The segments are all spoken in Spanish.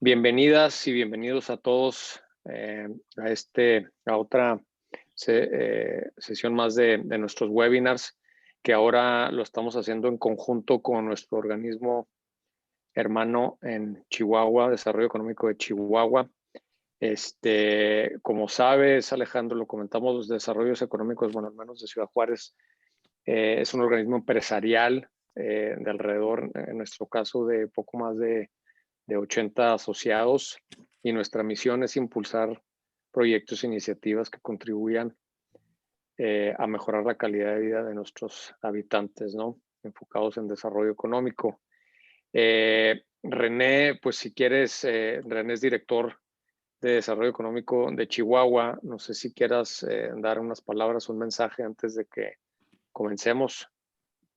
Bienvenidas y bienvenidos a todos a otra sesión más de nuestros webinars, que ahora lo estamos haciendo en conjunto con nuestro organismo hermano en Chihuahua, Desarrollo Económico de Chihuahua. Como sabes, Alejandro, lo comentamos, los desarrollos económicos, bueno, al menos de Ciudad Juárez, es un organismo empresarial de alrededor, en nuestro caso, de poco más de 80 asociados, y nuestra misión es impulsar proyectos e iniciativas que contribuyan a mejorar la calidad de vida de nuestros habitantes, ¿no? Enfocados en desarrollo económico. René, pues si quieres, René es director de Desarrollo Económico de Chihuahua. No sé si quieras dar unas palabras, un mensaje antes de que comencemos.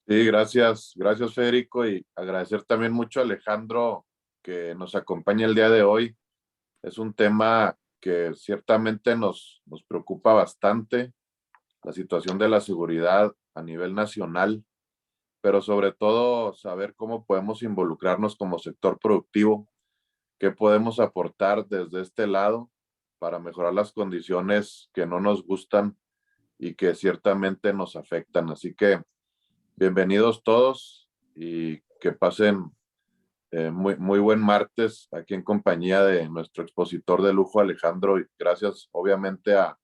Sí, gracias Federico, y agradecer también mucho a Alejandro que nos acompaña el día de hoy. Es un tema que ciertamente nos preocupa bastante, la situación de la seguridad a nivel nacional, pero sobre todo saber cómo podemos involucrarnos como sector productivo, qué podemos aportar desde este lado para mejorar las condiciones que no nos gustan y que ciertamente nos afectan. Así que bienvenidos todos y que pasen muy buen martes aquí en compañía de nuestro expositor de lujo, Alejandro, y gracias obviamente a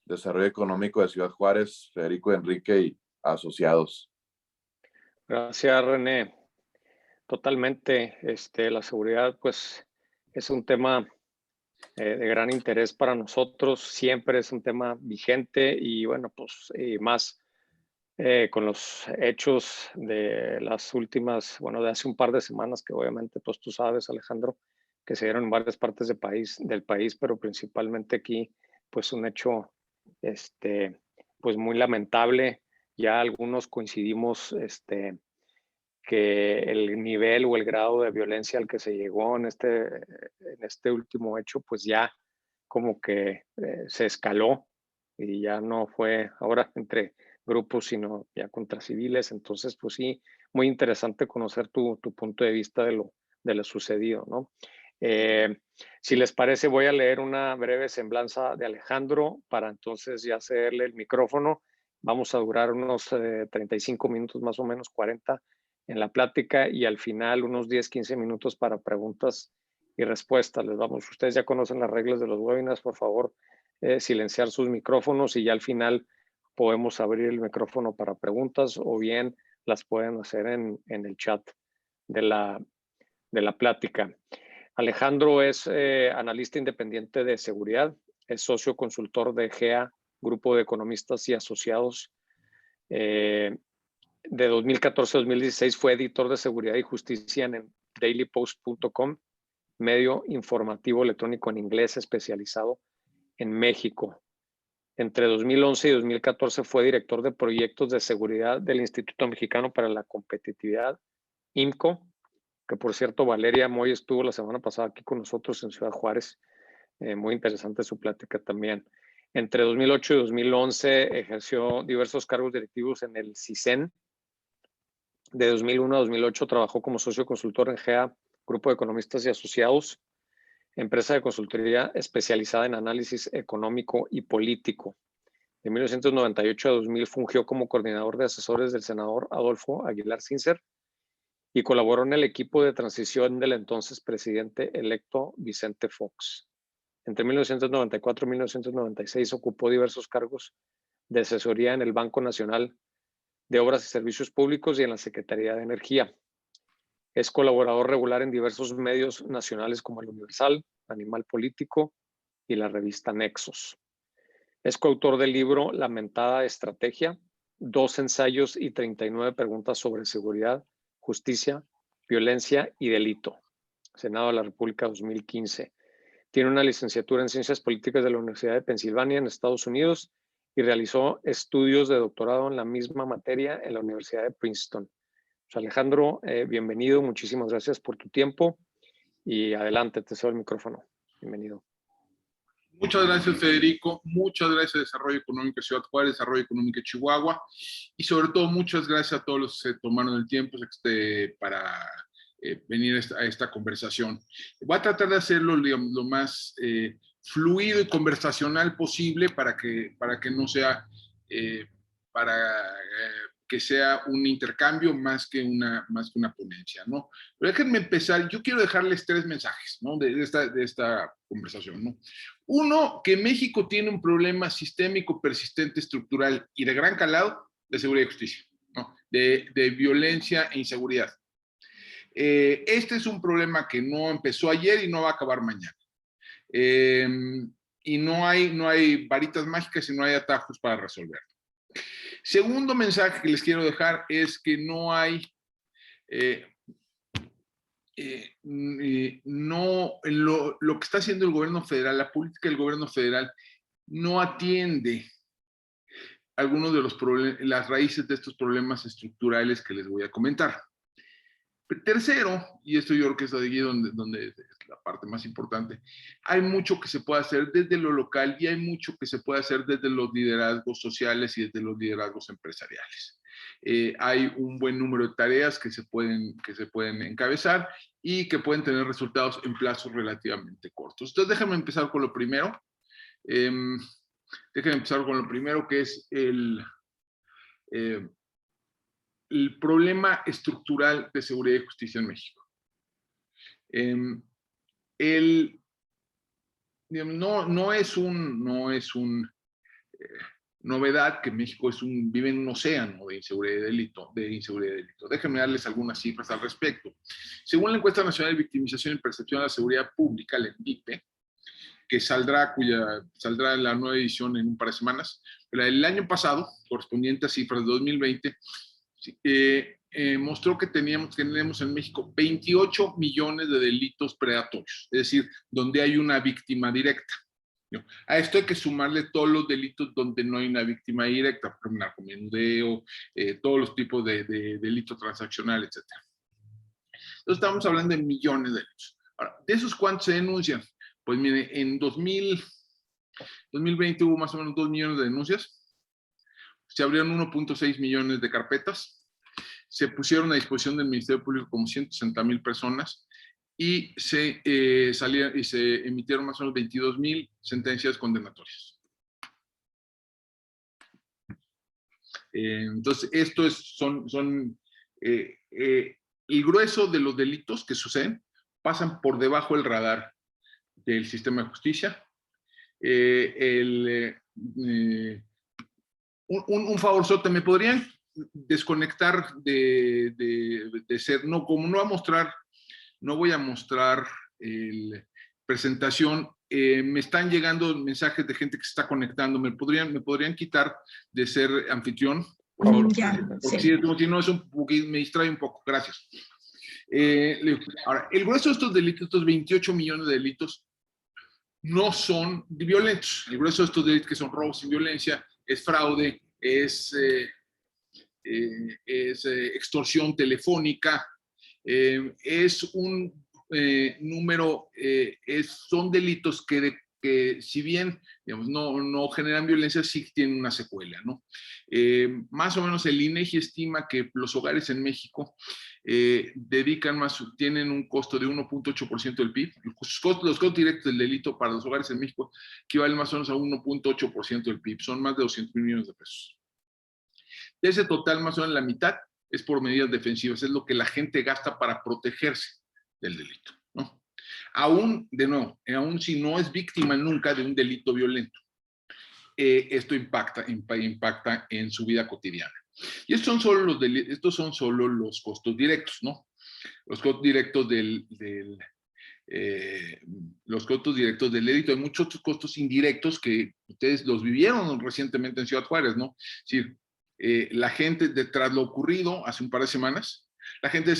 Desarrollo Económico de Ciudad Juárez, Federico Enrique y asociados. Gracias, René. Totalmente. La seguridad, pues, es un tema de gran interés para nosotros. Siempre es un tema vigente y, bueno, pues, y más con los hechos de las últimas, bueno, de hace un par de semanas, que obviamente, pues, tú sabes, Alejandro, que se dieron en varias partes del país, pero principalmente aquí, pues, un hecho, pues, muy lamentable. Ya algunos coincidimos, que el nivel o el grado de violencia al que se llegó en este último hecho, pues ya como que se escaló y ya no fue ahora entre grupos, sino ya contra civiles. Entonces, pues sí, muy interesante conocer tu punto de vista de lo sucedido, ¿no? Si les parece, voy a leer una breve semblanza de Alejandro para entonces ya cederle el micrófono. Vamos a durar unos 35 minutos, más o menos 40 en la plática, y al final unos 10-15 minutos para preguntas y respuestas. Ustedes ya conocen las reglas de los webinars. Por favor, silenciar sus micrófonos, y ya al final podemos abrir el micrófono para preguntas, o bien las pueden hacer en el chat de la plática. Alejandro es analista independiente de seguridad, es socio consultor de GEA, Grupo de Economistas y Asociados. De 2014 a 2016 fue editor de seguridad y justicia en dailypost.com, medio informativo electrónico en inglés especializado en México. Entre 2011 y 2014 fue director de proyectos de seguridad del Instituto Mexicano para la Competitividad, IMCO, que por cierto Valeria Moy estuvo la semana pasada aquí con nosotros en Ciudad Juárez. Muy interesante su plática también. Entre 2008 y 2011 ejerció diversos cargos directivos en el CISEN. De 2001 a 2008 trabajó como socio consultor en GEA, Grupo de Economistas y Asociados, empresa de consultoría especializada en análisis económico y político. De 1998 a 2000 fungió como coordinador de asesores del senador Adolfo Aguilar Sincer y colaboró en el equipo de transición del entonces presidente electo Vicente Fox. Entre 1994 y 1996 ocupó diversos cargos de asesoría en el Banco Nacional de Obras y Servicios Públicos y en la Secretaría de Energía. Es colaborador regular en diversos medios nacionales como El Universal, Animal Político y la revista Nexos. Es coautor del libro Lamentada Estrategia, 2 ensayos y 39 preguntas sobre seguridad, justicia, violencia y delito. Senado de la República 2015. Tiene una licenciatura en Ciencias Políticas de la Universidad de Pensilvania en Estados Unidos y realizó estudios de doctorado en la misma materia en la Universidad de Princeton. Pues Alejandro, bienvenido, muchísimas gracias por tu tiempo y adelante, te cedo el micrófono. Bienvenido. Muchas gracias, Federico. Muchas gracias a Desarrollo Económico de Ciudad Juárez, Desarrollo Económico de Chihuahua, y sobre todo muchas gracias a todos los que se tomaron el tiempo para venir a esta conversación. Voy a tratar de hacerlo lo más fluido y conversacional posible para que no sea, que sea un intercambio más que una ponencia, ¿no? Pero déjenme empezar. Yo quiero dejarles 3 mensajes, ¿no? de esta conversación, ¿no? Uno, que México tiene un problema sistémico, persistente, estructural y de gran calado de seguridad y justicia, ¿no? De violencia e inseguridad. Este es un problema que no empezó ayer y no va a acabar mañana. Y no hay varitas mágicas y no hay atajos para resolverlo. Segundo mensaje que les quiero dejar es que no hay, lo que está haciendo el gobierno federal, la política del gobierno federal, no atiende algunos de las raíces de estos problemas estructurales que les voy a comentar. Tercero, y esto yo creo que es allí donde es la parte más importante, hay mucho que se puede hacer desde lo local y hay mucho que se puede hacer desde los liderazgos sociales y desde los liderazgos empresariales. Hay un buen número de tareas que se pueden encabezar y que pueden tener resultados en plazos relativamente cortos. Entonces, déjenme empezar con lo primero. Que es el problema estructural de seguridad y justicia en México. No es un novedad que México vive en un océano de inseguridad y delito. Déjenme darles algunas cifras al respecto. Según la Encuesta Nacional de Victimización y Percepción de la Seguridad Pública, la ENVIPE, que saldrá en la nueva edición en un par de semanas, pero el año pasado, correspondiente a cifras de 2020, mostró que tenemos en México 28 millones de delitos predatorios, es decir, donde hay una víctima directa. A esto hay que sumarle todos los delitos donde no hay una víctima directa, por narcomenudeo, todos los tipos de delito transaccional, etc. Entonces estamos hablando de millones de delitos. Ahora, ¿de esos cuántos se denuncian? Pues mire, en 2020 hubo más o menos 2 millones de denuncias, se abrieron 1.6 millones de carpetas, se pusieron a disposición del Ministerio Público como 160,000 personas y se emitieron más o menos 22,000 sentencias condenatorias. Entonces, esto el grueso de los delitos que suceden pasan por debajo del radar del sistema de justicia. Un favorzote, ¿me podrían desconectar de ser, no voy a mostrar presentación, me están llegando mensajes de gente que se está conectando, ¿me podrían quitar de ser anfitrión? Por favor. Porque sí. Si no, me distrae un poco, gracias. Ahora, el grueso de estos delitos, estos 28 millones de delitos, no son violentos. El grueso de estos delitos que son robos sin violencia, es fraude, es extorsión telefónica, es un número, son delitos que si bien, digamos, no generan violencia, sí tienen una secuela, ¿no? Más o menos el INEGI estima que los hogares en México tienen un costo de 1.8% del PIB. Los costos directos del delito para los hogares en México equivalen más o menos a 1.8% del PIB. Son más de 200 millones de pesos. De ese total, más o menos la mitad es por medidas defensivas. Es lo que la gente gasta para protegerse del delito, ¿no? Aún si no es víctima nunca de un delito violento, esto impacta en su vida cotidiana. Y estos son solo los costos directos, ¿no? Los costos directos del delito. Hay muchos otros costos indirectos que ustedes los vivieron recientemente en Ciudad Juárez, ¿no? Es decir, la gente, tras lo ocurrido hace un par de semanas, la gente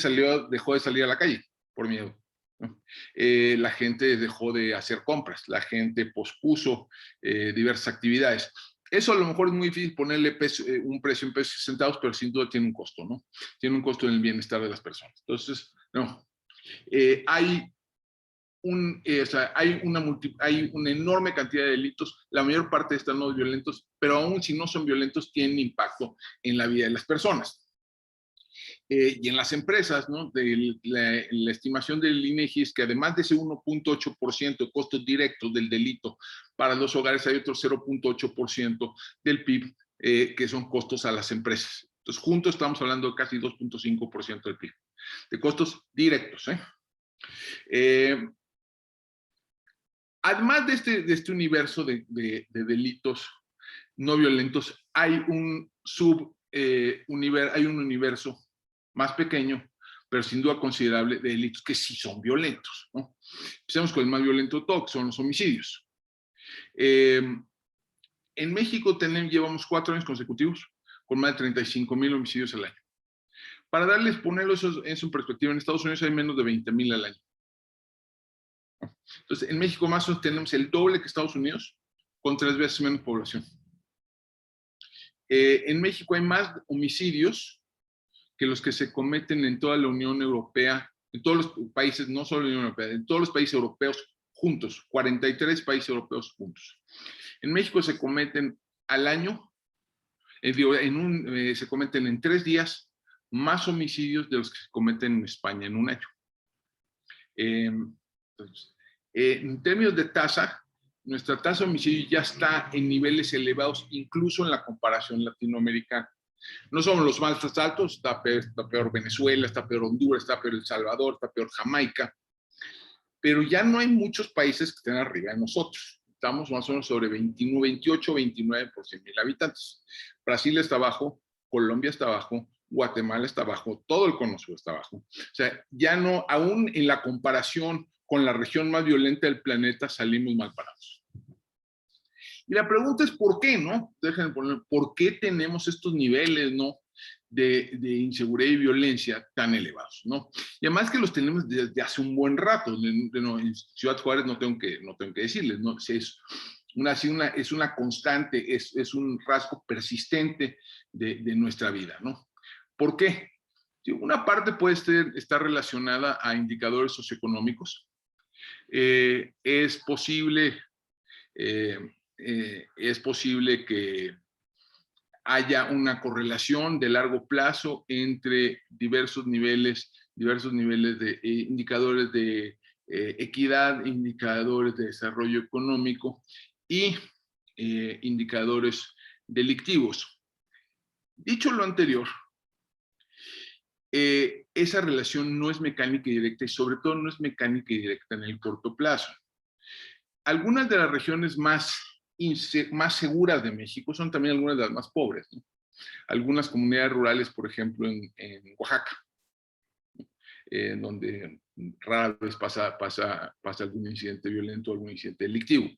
dejó de salir a la calle por miedo, ¿no? La gente dejó de hacer compras, la gente pospuso diversas actividades. Eso a lo mejor es muy difícil ponerle un precio en pesos y centavos, pero sin duda tiene un costo, ¿no? Tiene un costo en el bienestar de las personas. Entonces, no. Hay una enorme cantidad de delitos, la mayor parte de estos no son violentos, pero aún si no son violentos, tienen impacto en la vida de las personas. Y en las empresas, ¿no? La estimación del INEGI es que además de ese 1.8% de costos directos del delito para los hogares, hay otro 0.8% del PIB que son costos a las empresas. Entonces, juntos estamos hablando de casi 2.5% del PIB, de costos directos. Además de este universo de delitos no violentos, hay un universo más pequeño, pero sin duda considerable, de delitos que sí son violentos, ¿no? Empecemos con el más violento de todo, que son los homicidios. En México llevamos 4 años consecutivos con más de 35,000 homicidios al año. Para ponerlo eso en su perspectiva, en Estados Unidos hay menos de 20,000 al año. Entonces, en México más o menos tenemos el doble que Estados Unidos, con 3 veces menos población. En México hay más homicidios que los que se cometen en toda la Unión Europea, en todos los países, no solo en la Unión Europea, en todos los países europeos juntos, 43 países europeos juntos. En México se cometen al año, se cometen en 3 días más homicidios de los que se cometen en España en un año. Entonces, en términos de tasa, nuestra tasa de homicidio ya está en niveles elevados, incluso en la comparación latinoamericana. No somos los más altos, está peor Venezuela, está peor Honduras, está peor El Salvador, está peor Jamaica, pero ya no hay muchos países que estén arriba de nosotros. Estamos más o menos sobre 28, 29 por 100,000 habitantes. Brasil está abajo, Colombia está abajo, Guatemala está abajo, todo el Cono Sur está abajo. O sea, ya no, aún en la comparación con la región más violenta del planeta, salimos mal parados. Y la pregunta es ¿por qué, no? Déjenme poner, ¿por qué tenemos estos niveles, no? De inseguridad y violencia tan elevados, ¿no? Y además que los tenemos desde hace un buen rato. En Ciudad Juárez no tengo que decirles, ¿no? Es una constante, es un rasgo persistente de nuestra vida, ¿no? ¿Por qué? Una parte puede estar relacionada a indicadores socioeconómicos. Es posible que haya una correlación de largo plazo entre diversos niveles de indicadores de equidad, indicadores de desarrollo económico y indicadores delictivos. Dicho lo anterior, esa relación no es mecánica y directa y sobre todo no es mecánica y directa en el corto plazo. Algunas de las regiones más seguras de México son también algunas de las más pobres, ¿no? Algunas comunidades rurales, por ejemplo, en Oaxaca, donde rara vez pasa algún incidente violento, algún incidente delictivo.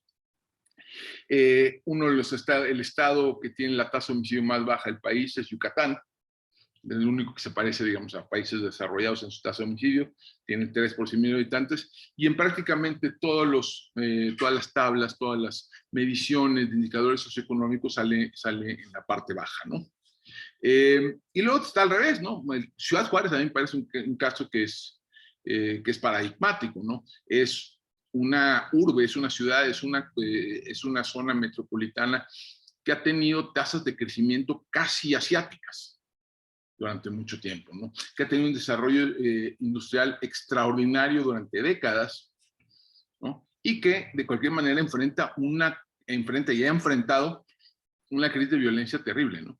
El estado que tiene la tasa de homicidio más baja del país es Yucatán, el único que se parece, digamos, a países desarrollados en su tasa de homicidio, tiene 3 por 100,000 habitantes, y en prácticamente todas las tablas, todas las mediciones de indicadores socioeconómicos sale en la parte baja, ¿no? Y luego está al revés, ¿no? Ciudad Juárez a mí me parece un caso que es paradigmático, ¿no? Es una urbe, es una ciudad, es una zona metropolitana que ha tenido tasas de crecimiento casi asiáticas durante mucho tiempo, ¿no? Que ha tenido un desarrollo industrial extraordinario durante décadas, ¿no? Y que de cualquier manera enfrenta y ha enfrentado una crisis de violencia terrible, ¿no?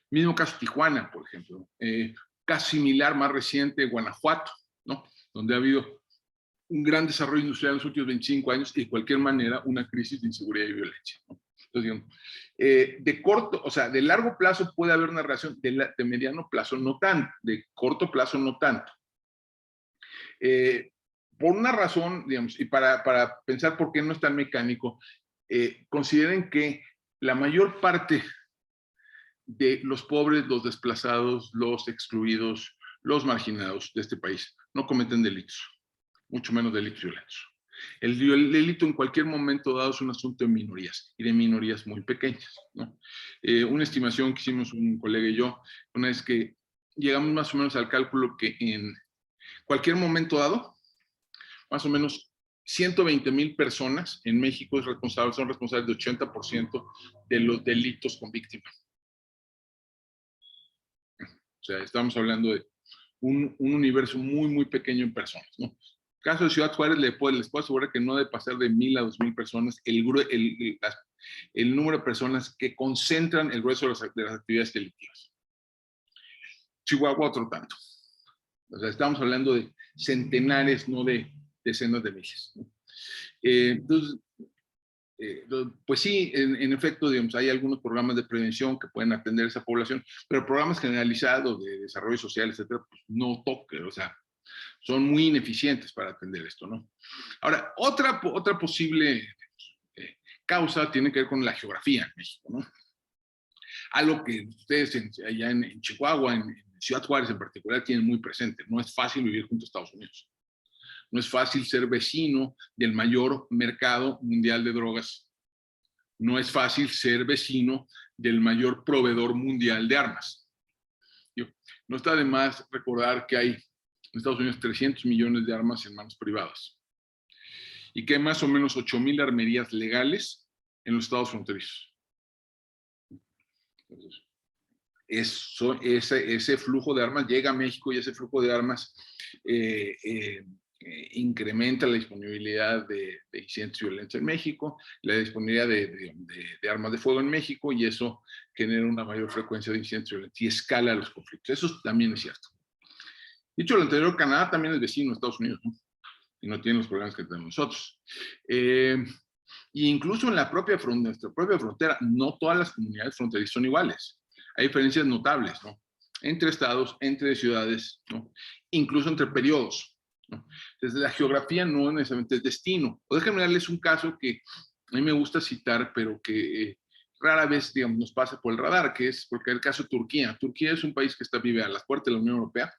Mismo caso Tijuana, por ejemplo, caso similar más reciente Guanajuato, ¿no? Donde ha habido un gran desarrollo industrial en los últimos 25 años y de cualquier manera una crisis de inseguridad y violencia, ¿no? Entonces, digamos, de largo plazo puede haber una relación, de mediano plazo no tanto, de corto plazo no tanto. Por una razón, digamos, y para pensar por qué no es tan mecánico, consideren que la mayor parte de los pobres, los desplazados, los excluidos, los marginados de este país no cometen delitos, mucho menos delitos violentos. El delito en cualquier momento dado es un asunto de minorías, y de minorías muy pequeñas, ¿no? Una estimación que hicimos un colega y yo, una vez que llegamos más o menos al cálculo que en cualquier momento dado, más o menos 120,000 personas en México son responsables de 80% de los delitos con víctimas. O sea, estamos hablando de un universo muy, muy pequeño en personas, ¿no? En el caso de Ciudad Juárez, les puedo asegurar que no debe pasar de 1,000 a 2,000 personas el número de personas que concentran el grueso de las actividades delictivas. Chihuahua, otro tanto. O sea, estamos hablando de centenares, no de decenas de miles, ¿no? Entonces, pues sí, en efecto, digamos, hay algunos programas de prevención que pueden atender a esa población, pero programas generalizados de desarrollo social, etcétera, pues no tocan, o sea, son muy ineficientes para atender esto, ¿no? Ahora, otra posible causa tiene que ver con la geografía en México, ¿no? Algo que ustedes allá en Chihuahua, en Ciudad Juárez en particular, tienen muy presente. No es fácil vivir junto a Estados Unidos. No es fácil ser vecino del mayor mercado mundial de drogas. No es fácil ser vecino del mayor proveedor mundial de armas. No está de más recordar que hay en Estados Unidos 300 millones de armas en manos privadas y que hay más o menos 8,000 armerías legales en los estados fronterizos. Entonces, ese flujo de armas llega a México y ese flujo de armas incrementa la disponibilidad de incidentes violentos en México, la disponibilidad de armas de fuego en México, y eso genera una mayor frecuencia de incidentes violentos y escala los conflictos. Eso también es cierto. Dicho lo anterior, Canadá también es vecino de Estados Unidos, ¿no? Y no tiene los problemas que tenemos nosotros. Y incluso en nuestra propia frontera, no todas las comunidades fronterizas son iguales. Hay diferencias notables, ¿no? Entre estados, entre ciudades, ¿no? Incluso entre periodos, ¿no? Entonces, la geografía no necesariamente es destino. O déjenme darles un caso que a mí me gusta citar, pero que rara vez, digamos, nos pasa por el radar, que es porque el caso de Turquía. Turquía es un país que vive a las puertas de la Unión Europea,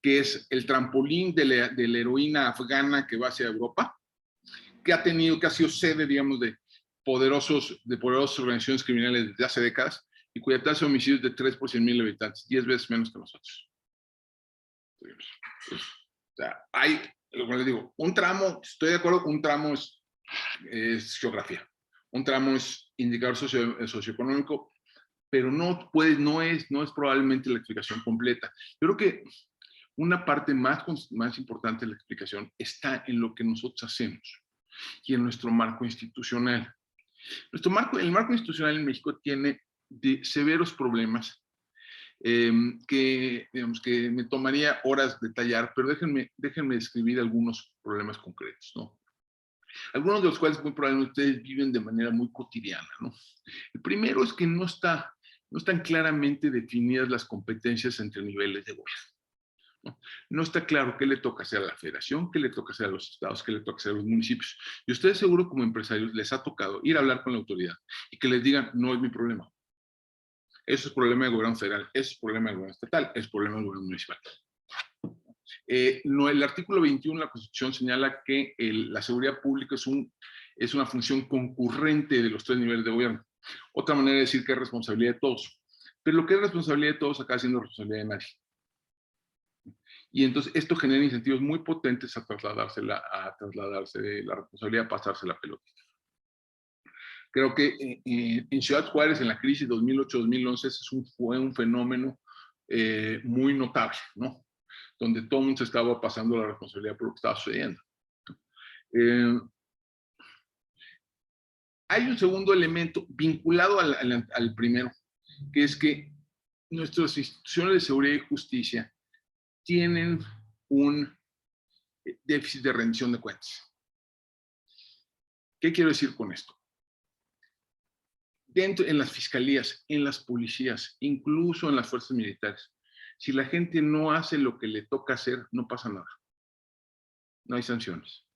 que es el trampolín de la heroína afgana que va hacia Europa, que ha sido sede, digamos, de poderosas organizaciones criminales desde hace décadas, y cuya tasa de homicidios es de 3 por 100,000 habitantes, 10 veces menos que nosotros. O sea, hay, como les digo, un tramo, estoy de acuerdo, un tramo es geografía, un tramo es indicador socioeconómico, pero no es probablemente la explicación completa. Yo creo que una parte más importante de la explicación está en lo que nosotros hacemos y en nuestro marco institucional. El marco institucional en México tiene severos problemas que me tomaría horas detallar, pero déjenme describir algunos problemas concretos, ¿no? Algunos de los cuales muy probablemente ustedes viven de manera muy cotidiana, ¿no? El primero es que no están claramente definidas las competencias entre niveles de gobierno. No está claro qué le toca hacer a la federación, qué le toca hacer a los estados, qué le toca hacer a los municipios. Y ustedes seguro como empresarios les ha tocado ir a hablar con la autoridad y que les digan, no es mi problema. Eso es problema del gobierno federal, eso es problema del gobierno estatal, eso es problema del gobierno municipal. El artículo 21 de la Constitución señala que la seguridad pública es una función concurrente de los 3 niveles de gobierno. Otra manera de decir que es responsabilidad de todos. Pero lo que es responsabilidad de todos acaba siendo responsabilidad de nadie. Y entonces esto genera incentivos muy potentes a trasladarse de la responsabilidad, a pasarse la pelota. Creo que en Ciudad Juárez, en la crisis 2008-2011, fue un fenómeno muy notable, ¿no? Donde todo el mundo se estaba pasando la responsabilidad por lo que estaba sucediendo. Hay un segundo elemento vinculado al primero, que es que nuestras instituciones de seguridad y justicia tienen un déficit de rendición de cuentas. ¿Qué quiero decir con esto? En las fiscalías, en las policías, incluso en las fuerzas militares, si la gente no hace lo que le toca hacer, no pasa nada. No hay sanciones.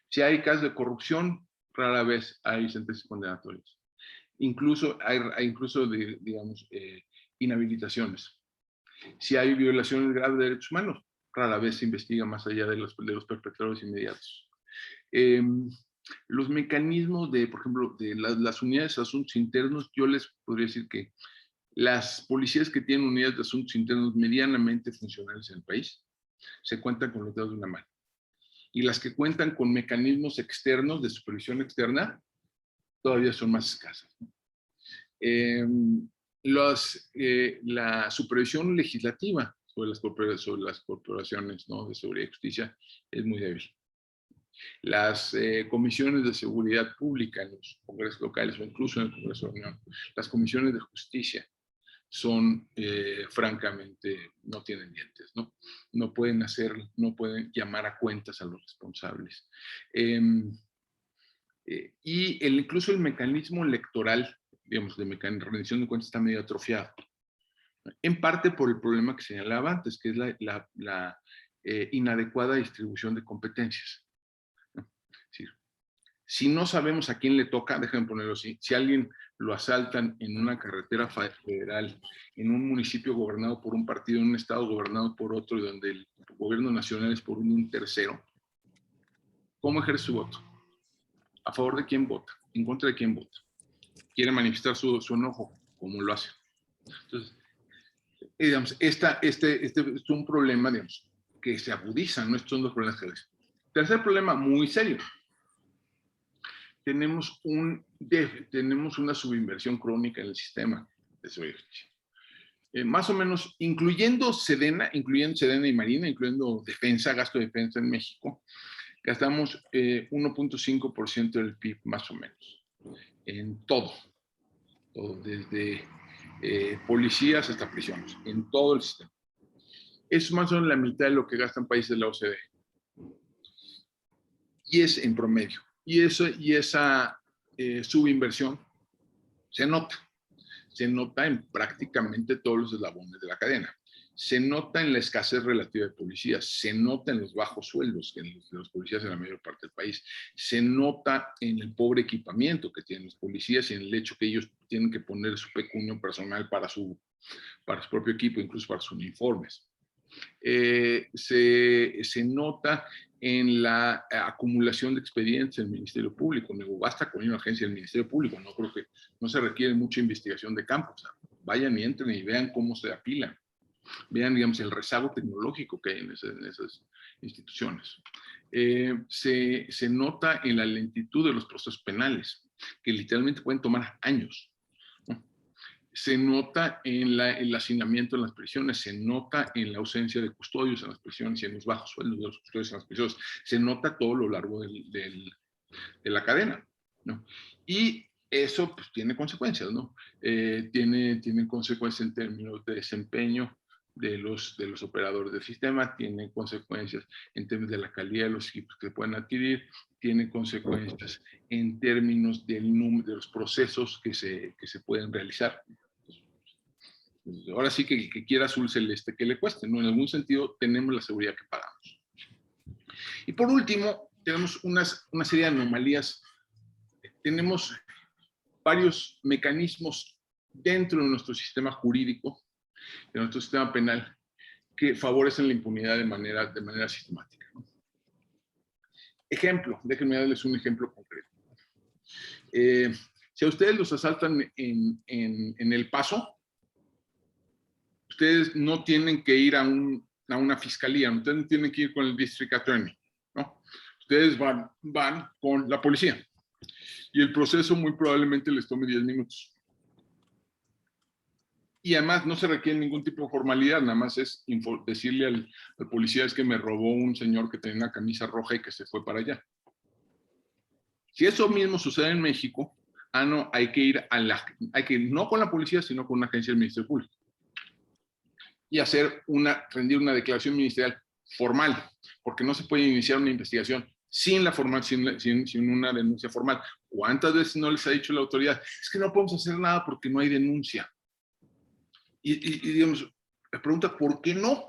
Si hay casos de corrupción, rara vez hay sentencias condenatorias. Incluso hay digamos, inhabilitaciones. Si hay violaciones graves de derechos humanos, rara vez se investiga más allá de los perpetradores inmediatos. Los mecanismos por ejemplo, de las unidades de asuntos internos, yo les podría decir que las policías que tienen unidades de asuntos internos medianamente funcionales en el país se cuentan con los dedos de una mano. Y las que cuentan con mecanismos externos de supervisión externa todavía son más escasas. La supervisión legislativa, sobre las corporaciones, ¿no?, de seguridad y justicia es muy débil. Las comisiones de seguridad pública en los congresos locales o incluso en el Congreso de la Unión, las comisiones de justicia son francamente, no tienen dientes, ¿no? No pueden llamar a cuentas a los responsables. Incluso el mecanismo electoral, digamos, de rendición de cuentas está medio atrofiado. En parte por el problema que señalaba antes, que es la inadecuada distribución de competencias. Es decir, si no sabemos a quién le toca, déjenme ponerlo así, si alguien lo asaltan en una carretera federal, en un municipio gobernado por un partido, en un estado gobernado por otro, y donde el gobierno nacional es por un tercero, ¿cómo ejerce su voto? ¿A favor de quién vota? ¿En contra de quién vota? ¿Quiere manifestar su enojo? ¿Cómo lo hace? Entonces, digamos, este es un problema, digamos, que se agudiza, no estos son los problemas que ves. Tercer problema muy serio. Tenemos una subinversión crónica en el sistema de seguridad y justicia. Más o menos, incluyendo Sedena y Marina, incluyendo defensa, gasto de defensa en México, gastamos 1.5% del PIB, más o menos, en todo desde policías hasta prisiones, en todo el sistema. Es más o menos la mitad de lo que gastan países de la OCDE. Y es en promedio. Y esa subinversión se nota en prácticamente todos los eslabones de la cadena. Se nota en la escasez relativa de policías, se nota en los bajos sueldos de los policías en la mayor parte del país, se nota en el pobre equipamiento que tienen los policías y en el hecho que ellos tienen que poner su pecunio personal para su propio equipo, incluso para sus uniformes. Se nota en la acumulación de expedientes en el Ministerio Público. No basta con una agencia del Ministerio Público, no creo que no se requiere mucha investigación de campo. O sea, vayan y entren y vean cómo se apilan. Vean, digamos, el rezago tecnológico que hay en esas instituciones. Se nota en la lentitud de los procesos penales, que literalmente pueden tomar años, ¿no? Se nota en el hacinamiento en las prisiones, se nota en la ausencia de custodios en las prisiones y en los bajos sueldos de los custodios en las prisiones. Se nota todo lo largo de la cadena, ¿no? Y eso pues tiene consecuencias, ¿no? Tiene consecuencias en términos de desempeño de los operadores del sistema, tiene consecuencias en términos de la calidad de los equipos que pueden adquirir, tiene consecuencias en términos del número de los procesos que se pueden realizar. Ahora sí que el que quiera azul celeste que le cueste, ¿no? En algún sentido tenemos la seguridad que pagamos. Y por último, tenemos una serie de anomalías. Tenemos varios mecanismos dentro de nuestro sistema jurídico, de nuestro sistema penal, que favorecen la impunidad de manera sistemática, ¿no? Ejemplo, déjenme darles un ejemplo concreto. Si a ustedes los asaltan en El Paso, ustedes no tienen que ir a una fiscalía, ustedes no tienen que ir con el district attorney, ¿no? Ustedes van con la policía y el proceso muy probablemente les tome 10 minutos. Y además no se requiere ningún tipo de formalidad, nada más es decirle al policía: es que me robó un señor que tenía una camisa roja y que se fue para allá. Si eso mismo sucede en México, no, hay que ir no con la policía, sino con una agencia del Ministerio Público. Y rendir una declaración ministerial formal, porque no se puede iniciar una investigación sin una denuncia formal. ¿Cuántas veces no les ha dicho la autoridad? Es que no podemos hacer nada porque no hay denuncia. Y digamos, la pregunta, ¿por qué no?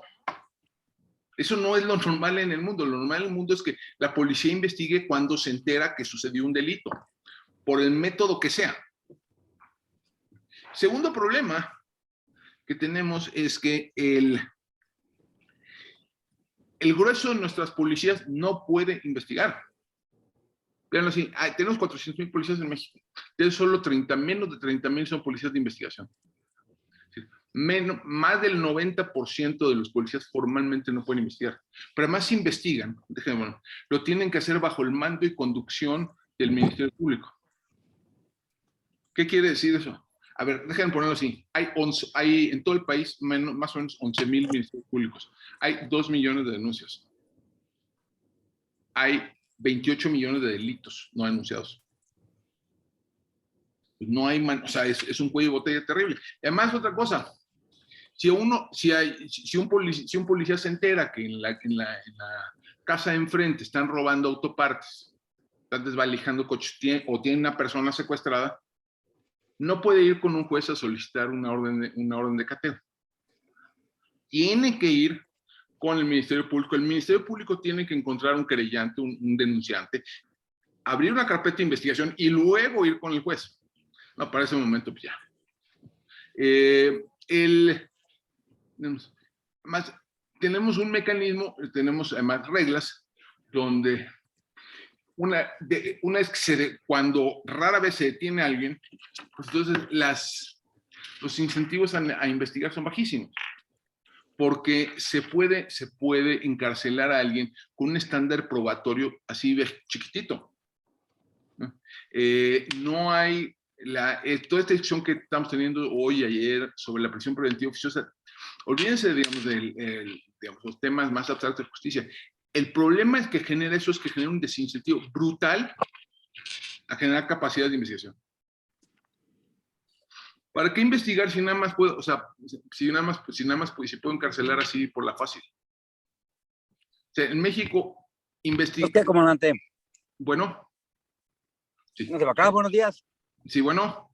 Eso no es lo normal en el mundo. Lo normal en el mundo es que la policía investigue cuando se entera que sucedió un delito, por el método que sea. Segundo problema que tenemos es que el grueso de nuestras policías no puede investigar. Veanlo así, tenemos 400,000 policías en México. De solo menos de 30,000 son policías de investigación. Más del 90% de los policías formalmente no pueden investigar. Pero además si investigan, lo tienen que hacer bajo el mando y conducción del Ministerio Público. ¿Qué quiere decir eso? A ver, déjenme ponerlo así. Hay en todo el país más o menos 11,000 ministerios públicos. Hay 2 millones de denuncias. Hay 28 millones de delitos no denunciados. Pues no hay, o sea, es un cuello de botella terrible. Además, otra cosa, si un policía se entera que en la casa de enfrente están robando autopartes, están desvalijando coches o tienen una persona secuestrada, no puede ir con un juez a solicitar una orden de cateo. Tiene que ir con el Ministerio Público. El Ministerio Público tiene que encontrar un querellante, un denunciante, abrir una carpeta de investigación y luego ir con el juez. No, para ese momento, pues ya. Más, tenemos un mecanismo, tenemos además reglas, donde una es que cuando rara vez se detiene a alguien, pues entonces los incentivos a investigar son bajísimos. Porque se puede encarcelar a alguien con un estándar probatorio así chiquitito. No hay toda esta discusión que estamos teniendo hoy y ayer sobre la prisión preventiva oficiosa. Olvídense, digamos, digamos, los temas más abstractos de justicia. El problema es que genera un desincentivo brutal a generar capacidad de investigación. ¿Para qué investigar si nada más puedo, o sea, si puedo encarcelar así por la fácil? O sea, en México investiga. ¿Qué, comandante? Bueno. Sí. ¿No te va acá? Buenos días. Sí, bueno.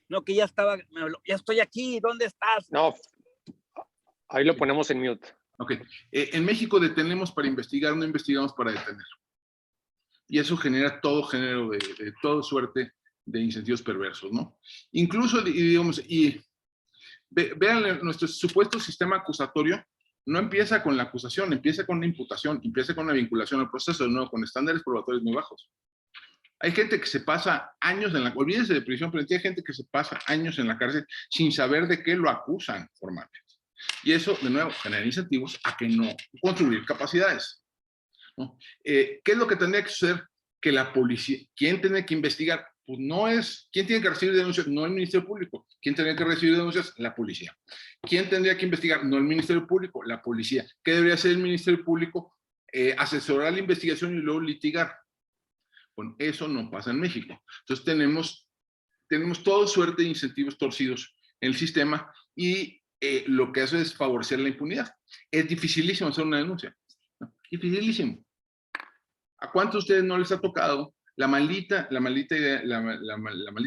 No, que ya estoy aquí. ¿Dónde estás? No, ahí lo ponemos en mute. Ok. En México detenemos para investigar, no investigamos para detener. Y eso genera todo género de toda suerte de incentivos perversos, ¿no? Incluso, digamos, vean, nuestro supuesto sistema acusatorio no empieza con la acusación, empieza con la imputación, empieza con la vinculación al proceso, de nuevo, con estándares probatorios muy bajos. Hay gente que se pasa años olvídense de prisión preventiva, hay gente que se pasa años en la cárcel sin saber de qué lo acusan formalmente. Y eso, de nuevo, genera incentivos a que no construir capacidades, ¿no? ¿Qué es lo que tendría que suceder? Que la policía, ¿quién tiene que investigar? Pues no es, ¿quién tiene que recibir denuncias? No el Ministerio Público. ¿Quién tendría que recibir denuncias? La policía. ¿Quién tendría que investigar? No el Ministerio Público, la policía. ¿Qué debería hacer el Ministerio Público? Asesorar la investigación y luego litigar. Bueno, eso no pasa en México. Entonces tenemos toda suerte de incentivos torcidos en el sistema y lo que hace es favorecer la impunidad. Es dificilísimo hacer una denuncia, ¿no? Dificilísimo. ¿A cuántos de ustedes no les ha tocado la maldita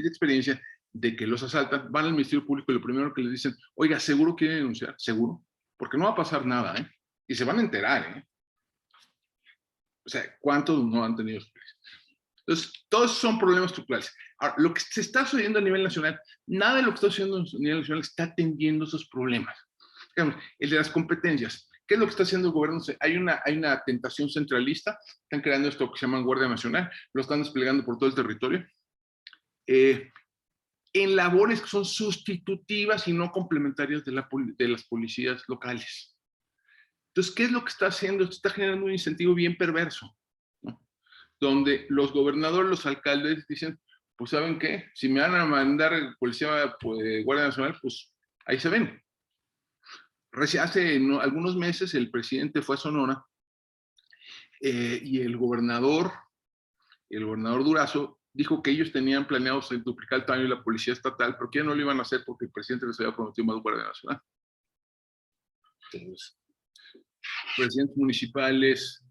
experiencia de que los asaltan, van al Ministerio Público y lo primero que les dicen, oiga, ¿seguro quieren denunciar? ¿Seguro? Porque no va a pasar nada, ¿eh? Y se van a enterar, ¿eh? O sea, ¿cuántos no han tenido experiencia? Entonces, todos son problemas estructurales. Ahora, lo que se está sucediendo a nivel nacional, nada de lo que está sucediendo a nivel nacional está atendiendo esos problemas. Digamos, el de las competencias. ¿Qué es lo que está haciendo el gobierno? Hay una tentación centralista. Están creando esto que se llama Guardia Nacional. Lo están desplegando por todo el territorio. En labores que son sustitutivas y no complementarias de las policías locales. Entonces, ¿qué es lo que está haciendo? Esto está generando un incentivo bien perverso, ¿no? Donde los gobernadores, los alcaldes dicen, pues ¿saben qué? Si me van a mandar policía, pues, Guardia Nacional, pues ahí se ven. Hace algunos meses el presidente fue a Sonora y el gobernador Durazo dijo que ellos tenían planeado duplicar el tamaño de la policía estatal, pero que ya no lo iban a hacer porque el presidente les había prometido más Guardia Nacional. Entonces, presidentes municipales,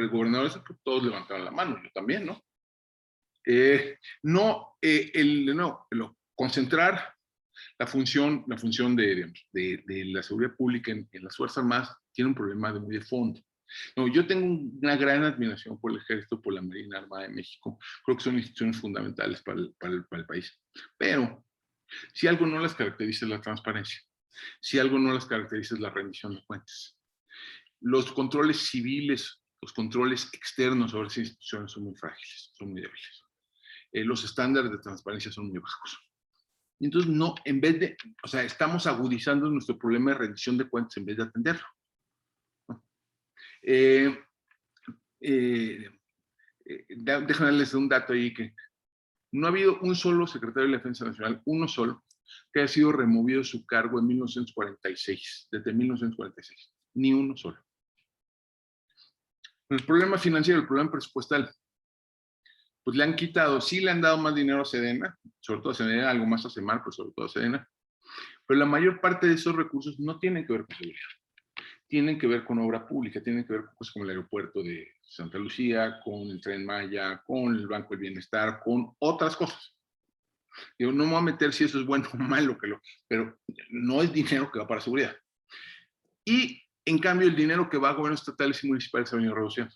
gobernadores, pues, todos levantaron la mano, yo también, ¿no? Concentrar la función de la seguridad pública en las Fuerzas Armadas tiene un problema muy de fondo. No, yo tengo una gran admiración por el Ejército, por la Marina Armada de México. Creo que son instituciones fundamentales para el país. Pero si algo no las caracteriza es la transparencia. Si algo no las caracteriza es la rendición de cuentas. Los controles civiles, los controles externos sobre esas instituciones son muy frágiles, son muy débiles. Los estándares de transparencia son muy bajos. Y entonces, no, en vez de, o sea, estamos agudizando nuestro problema de rendición de cuentas en vez de atenderlo. Déjenme darles un dato ahí que No ha habido un solo secretario de la Defensa Nacional, uno solo, que haya sido removido de su cargo en 1946, desde 1946. Ni uno solo. El problema financiero, el problema presupuestal, pues le han quitado, sí le han dado más dinero a Sedena, sobre todo a Sedena, algo más a Semar, pero sobre todo a Sedena, pero la mayor parte de esos recursos no tienen que ver con seguridad. Tienen que ver con obra pública, tienen que ver con cosas como el aeropuerto de Santa Lucía, con el Tren Maya, con el Banco del Bienestar, con otras cosas. Yo no me voy a meter si eso es bueno o malo, pero no es dinero que va para seguridad. Y en cambio el dinero que va a gobiernos estatales y municipales se ha venido reduciendo.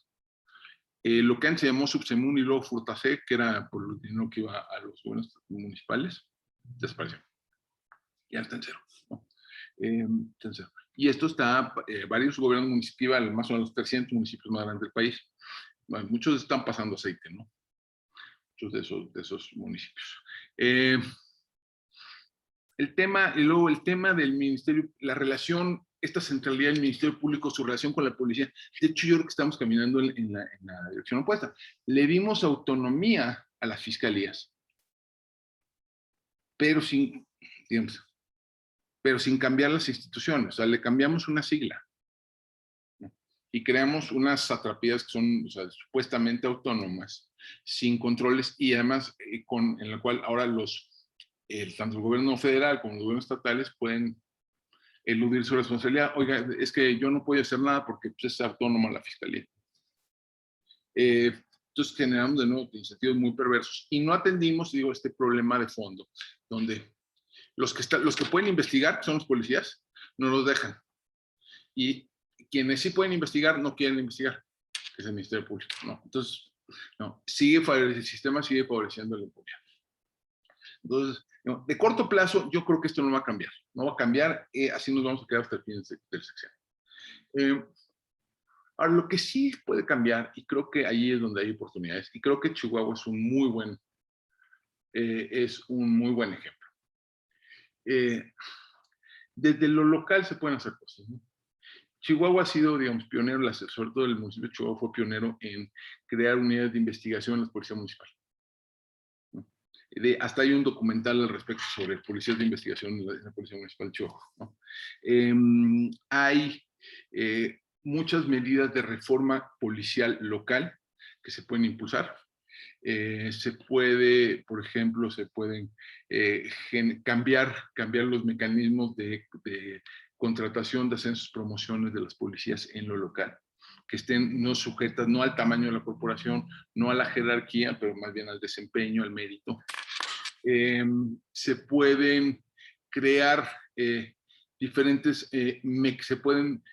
Lo que antes se llamó Subsemun y luego Furtasec, que era por el dinero que iba a los gobiernos municipales, desapareció. Ya está en cero, ¿no? Está en cero. Y esto está, varios gobiernos municipales, más o menos 300 municipios más grandes del país, bueno, muchos están pasando aceite, ¿no? Muchos de esos municipios. El tema, y luego el tema del ministerio, la relación, esta centralidad del Ministerio Público, su relación con la policía. De hecho, yo creo que estamos caminando en la dirección opuesta. Le dimos autonomía a las fiscalías, pero sin, digamos, pero sin cambiar las instituciones. O sea, le cambiamos una sigla, ¿no? Y creamos unas satrapías que son, o sea, supuestamente autónomas, sin controles y además en la cual ahora tanto el gobierno federal como los gobiernos estatales pueden eludir su responsabilidad. Oiga, es que yo no puedo hacer nada porque pues, es autónoma la fiscalía. Entonces generamos de nuevo incentivos muy perversos y no atendimos, digo, este problema de fondo, donde los que pueden investigar son los policías, no los dejan. Y quienes sí pueden investigar no quieren investigar, que es el Ministerio Público, ¿no? Entonces, no, el sistema sigue favoreciendo la impunidad. Entonces, no, de corto plazo, yo creo que esto no va a cambiar. No va a cambiar, así nos vamos a quedar hasta el fin del sexenio. Ahora, lo que sí puede cambiar, y creo que ahí es donde hay oportunidades, y creo que Chihuahua es un muy buen ejemplo. Desde lo local se pueden hacer cosas, ¿no? Chihuahua ha sido, digamos, pionero, sobre todo el municipio de Chihuahua fue pionero en crear unidades de investigación en la policía municipal, ¿no? Hasta hay un documental al respecto sobre policías de investigación en la policía municipal de Chihuahua, ¿no? Hay muchas medidas de reforma policial local que se pueden impulsar. Se puede, por ejemplo, se pueden cambiar los mecanismos de contratación de ascensos, promociones de las policías en lo local, que estén no sujetas no al tamaño de la corporación, no a la jerarquía, pero más bien al desempeño, al mérito. Se pueden crear se pueden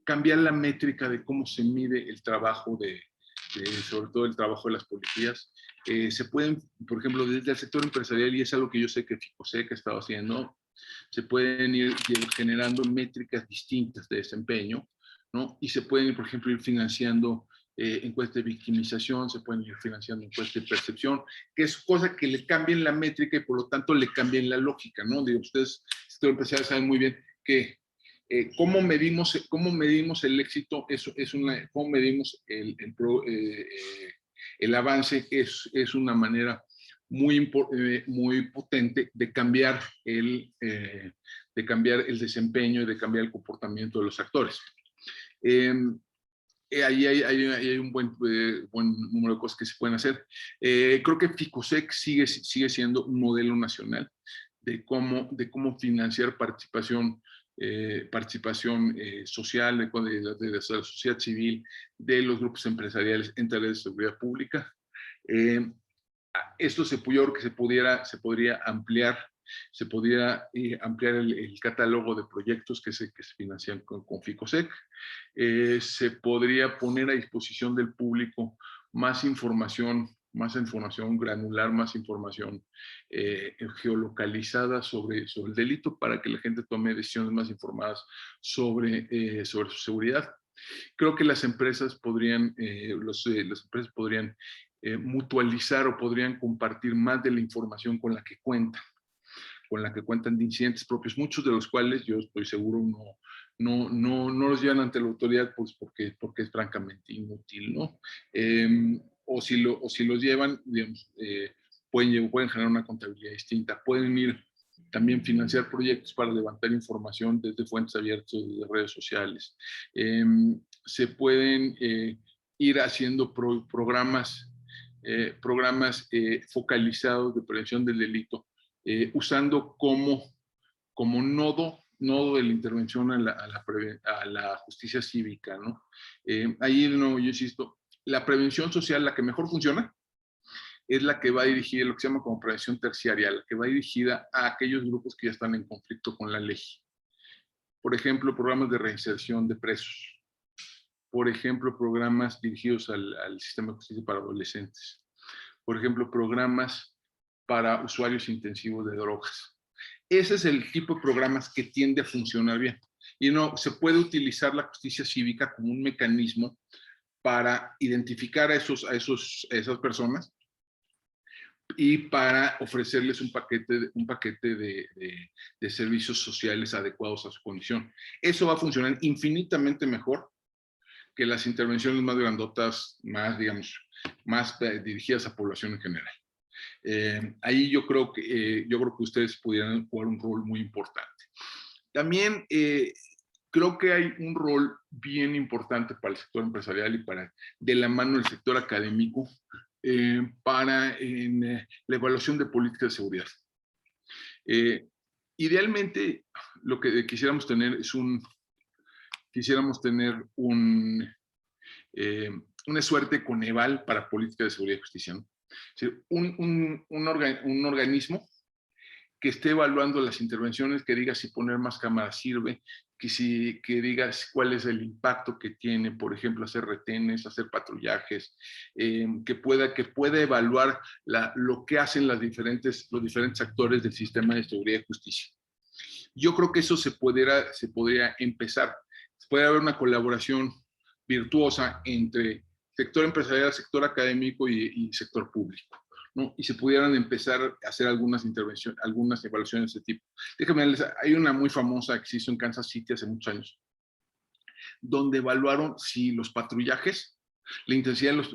cambiar la métrica de cómo se mide el trabajo sobre todo el trabajo de las policías. Se pueden, por ejemplo, desde el sector empresarial, y es algo que yo sé que Ficosec ha estado haciendo, se pueden ir generando métricas distintas de desempeño, ¿no? Y se pueden, por ejemplo, ir financiando encuestas de victimización, se pueden ir financiando encuestas de percepción, que es cosa que le cambien la métrica y por lo tanto le cambien la lógica, ¿no? Digo, ustedes, sector empresarial, saben muy bien que ¿cómo medimos el éxito? ¿Cómo medimos el avance? Es una manera muy potente de cambiar el desempeño y de cambiar el comportamiento de los actores. Ahí hay un buen número de cosas que se pueden hacer. Creo que Ficosec sigue siendo un modelo nacional de cómo financiar participación social, de la sociedad civil, de los grupos empresariales en tareas de seguridad pública. Esto yo creo que se podría ampliar. Se podría ampliar el catálogo de proyectos que se financian con Ficosec. Se podría poner a disposición del público más información granular, más información geolocalizada sobre el delito para que la gente tome decisiones más informadas sobre su seguridad. Creo que las empresas podrían mutualizar o podrían compartir más de la información con la que cuentan de incidentes propios, muchos de los cuales yo estoy seguro no los llevan ante la autoridad pues porque es francamente inútil, ¿no? O si los llevan, digamos, pueden generar una contabilidad distinta, pueden ir también financiar proyectos para levantar información desde fuentes abiertas, desde redes sociales. Se pueden ir haciendo programas focalizados de prevención del delito, usando como nodo de la intervención a la justicia cívica, ¿no? Ahí no, yo insisto, la prevención social, la que mejor funciona, es la que va dirigida, lo que se llama como prevención terciaria, la que va dirigida a aquellos grupos que ya están en conflicto con la ley. Por ejemplo, programas de reinserción de presos. Por ejemplo, programas dirigidos al sistema de justicia para adolescentes. Por ejemplo, programas para usuarios intensivos de drogas. Ese es el tipo de programas que tiende a funcionar bien. Y no, se puede utilizar la justicia cívica como un mecanismo para identificar a esas personas y para ofrecerles un paquete de servicios sociales adecuados a su condición. Eso va a funcionar infinitamente mejor que las intervenciones más grandotas, más, digamos, más dirigidas a población en general. Ahí yo creo que ustedes pudieran jugar un rol muy importante. También creo que hay un rol bien importante para el sector empresarial y de la mano del sector académico para la evaluación de políticas de seguridad. Idealmente, lo que quisiéramos tener es una suerte Coneval para política de seguridad y justicia, ¿no? Es decir, un organismo que esté evaluando las intervenciones, que diga si poner más cámaras sirve, que diga cuál es el impacto que tiene, por ejemplo, hacer retenes, hacer patrullajes, que pueda evaluar lo que hacen los diferentes actores del sistema de seguridad y justicia. Yo creo que eso se podría empezar. Puede haber una colaboración virtuosa entre sector empresarial, sector académico y sector público, ¿no? Y se pudieran empezar a hacer algunas intervenciones, algunas evaluaciones de ese tipo. Hay una muy famosa que se hizo en Kansas City hace muchos años, donde evaluaron si los patrullajes,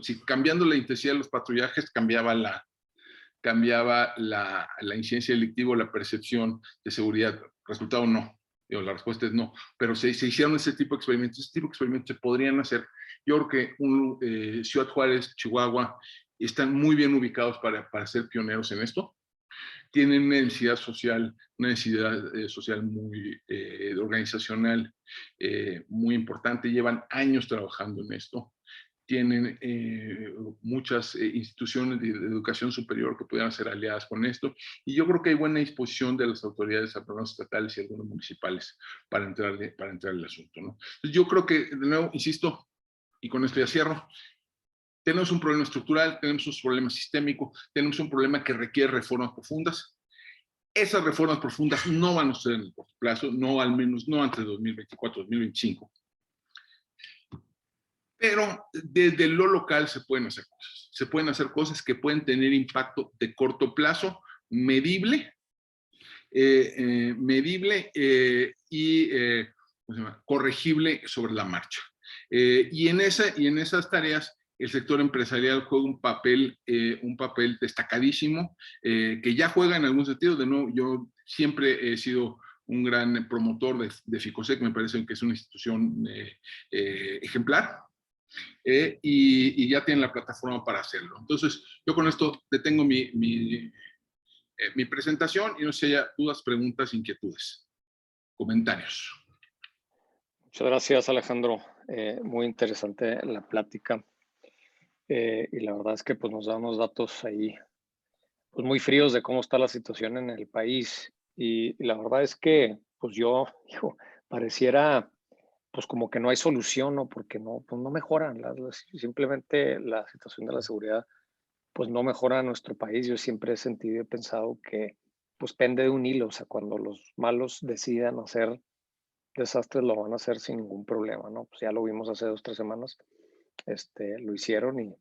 si cambiando la intensidad de los patrullajes cambiaba la incidencia delictiva, la percepción de seguridad. Resultado no. La respuesta es no. Pero se hicieron ese tipo de experimentos. Ese tipo de experimentos se podrían hacer. Yo creo que Ciudad Juárez, Chihuahua, están muy bien ubicados para ser pioneros en esto. Tienen una necesidad social muy organizacional muy importante. Llevan años trabajando en esto. Tienen muchas instituciones de educación superior que pudieran ser aliadas con esto, y yo creo que hay buena disposición de las autoridades, algunos estatales y algunos municipales para entrar al asunto, ¿no? Entonces yo creo que, de nuevo, insisto, y con esto ya cierro, tenemos un problema estructural, tenemos un problema sistémico, tenemos un problema que requiere reformas profundas. Esas reformas profundas no van a ser en el corto plazo, no, al menos no antes de 2024, 2025. Pero desde lo local se pueden hacer cosas. Se pueden hacer cosas que pueden tener impacto de corto plazo, medible, y corregible sobre la marcha. Y en esas tareas el sector empresarial juega un papel destacadísimo, que ya juega en algún sentido. De nuevo, yo siempre he sido un gran promotor de FICOSEC, me parece que es una institución ejemplar. Y ya tienen la plataforma para hacerlo. Entonces, yo con esto detengo mi presentación y no sé si haya dudas, preguntas, inquietudes, comentarios. Muchas gracias, Alejandro. Muy interesante la plática. Y la verdad es que pues, nos da unos datos ahí pues, muy fríos de cómo está la situación en el país. Y la verdad es que pues pareciera pues como que no hay solución, ¿no? Porque pues no mejoran, simplemente la situación de la seguridad pues no mejora en nuestro país. Yo siempre he sentido y he pensado que pues pende de un hilo, o sea, cuando los malos decidan hacer desastres lo van a hacer sin ningún problema, ¿no? Pues ya lo vimos hace 2 o 3 semanas, lo hicieron y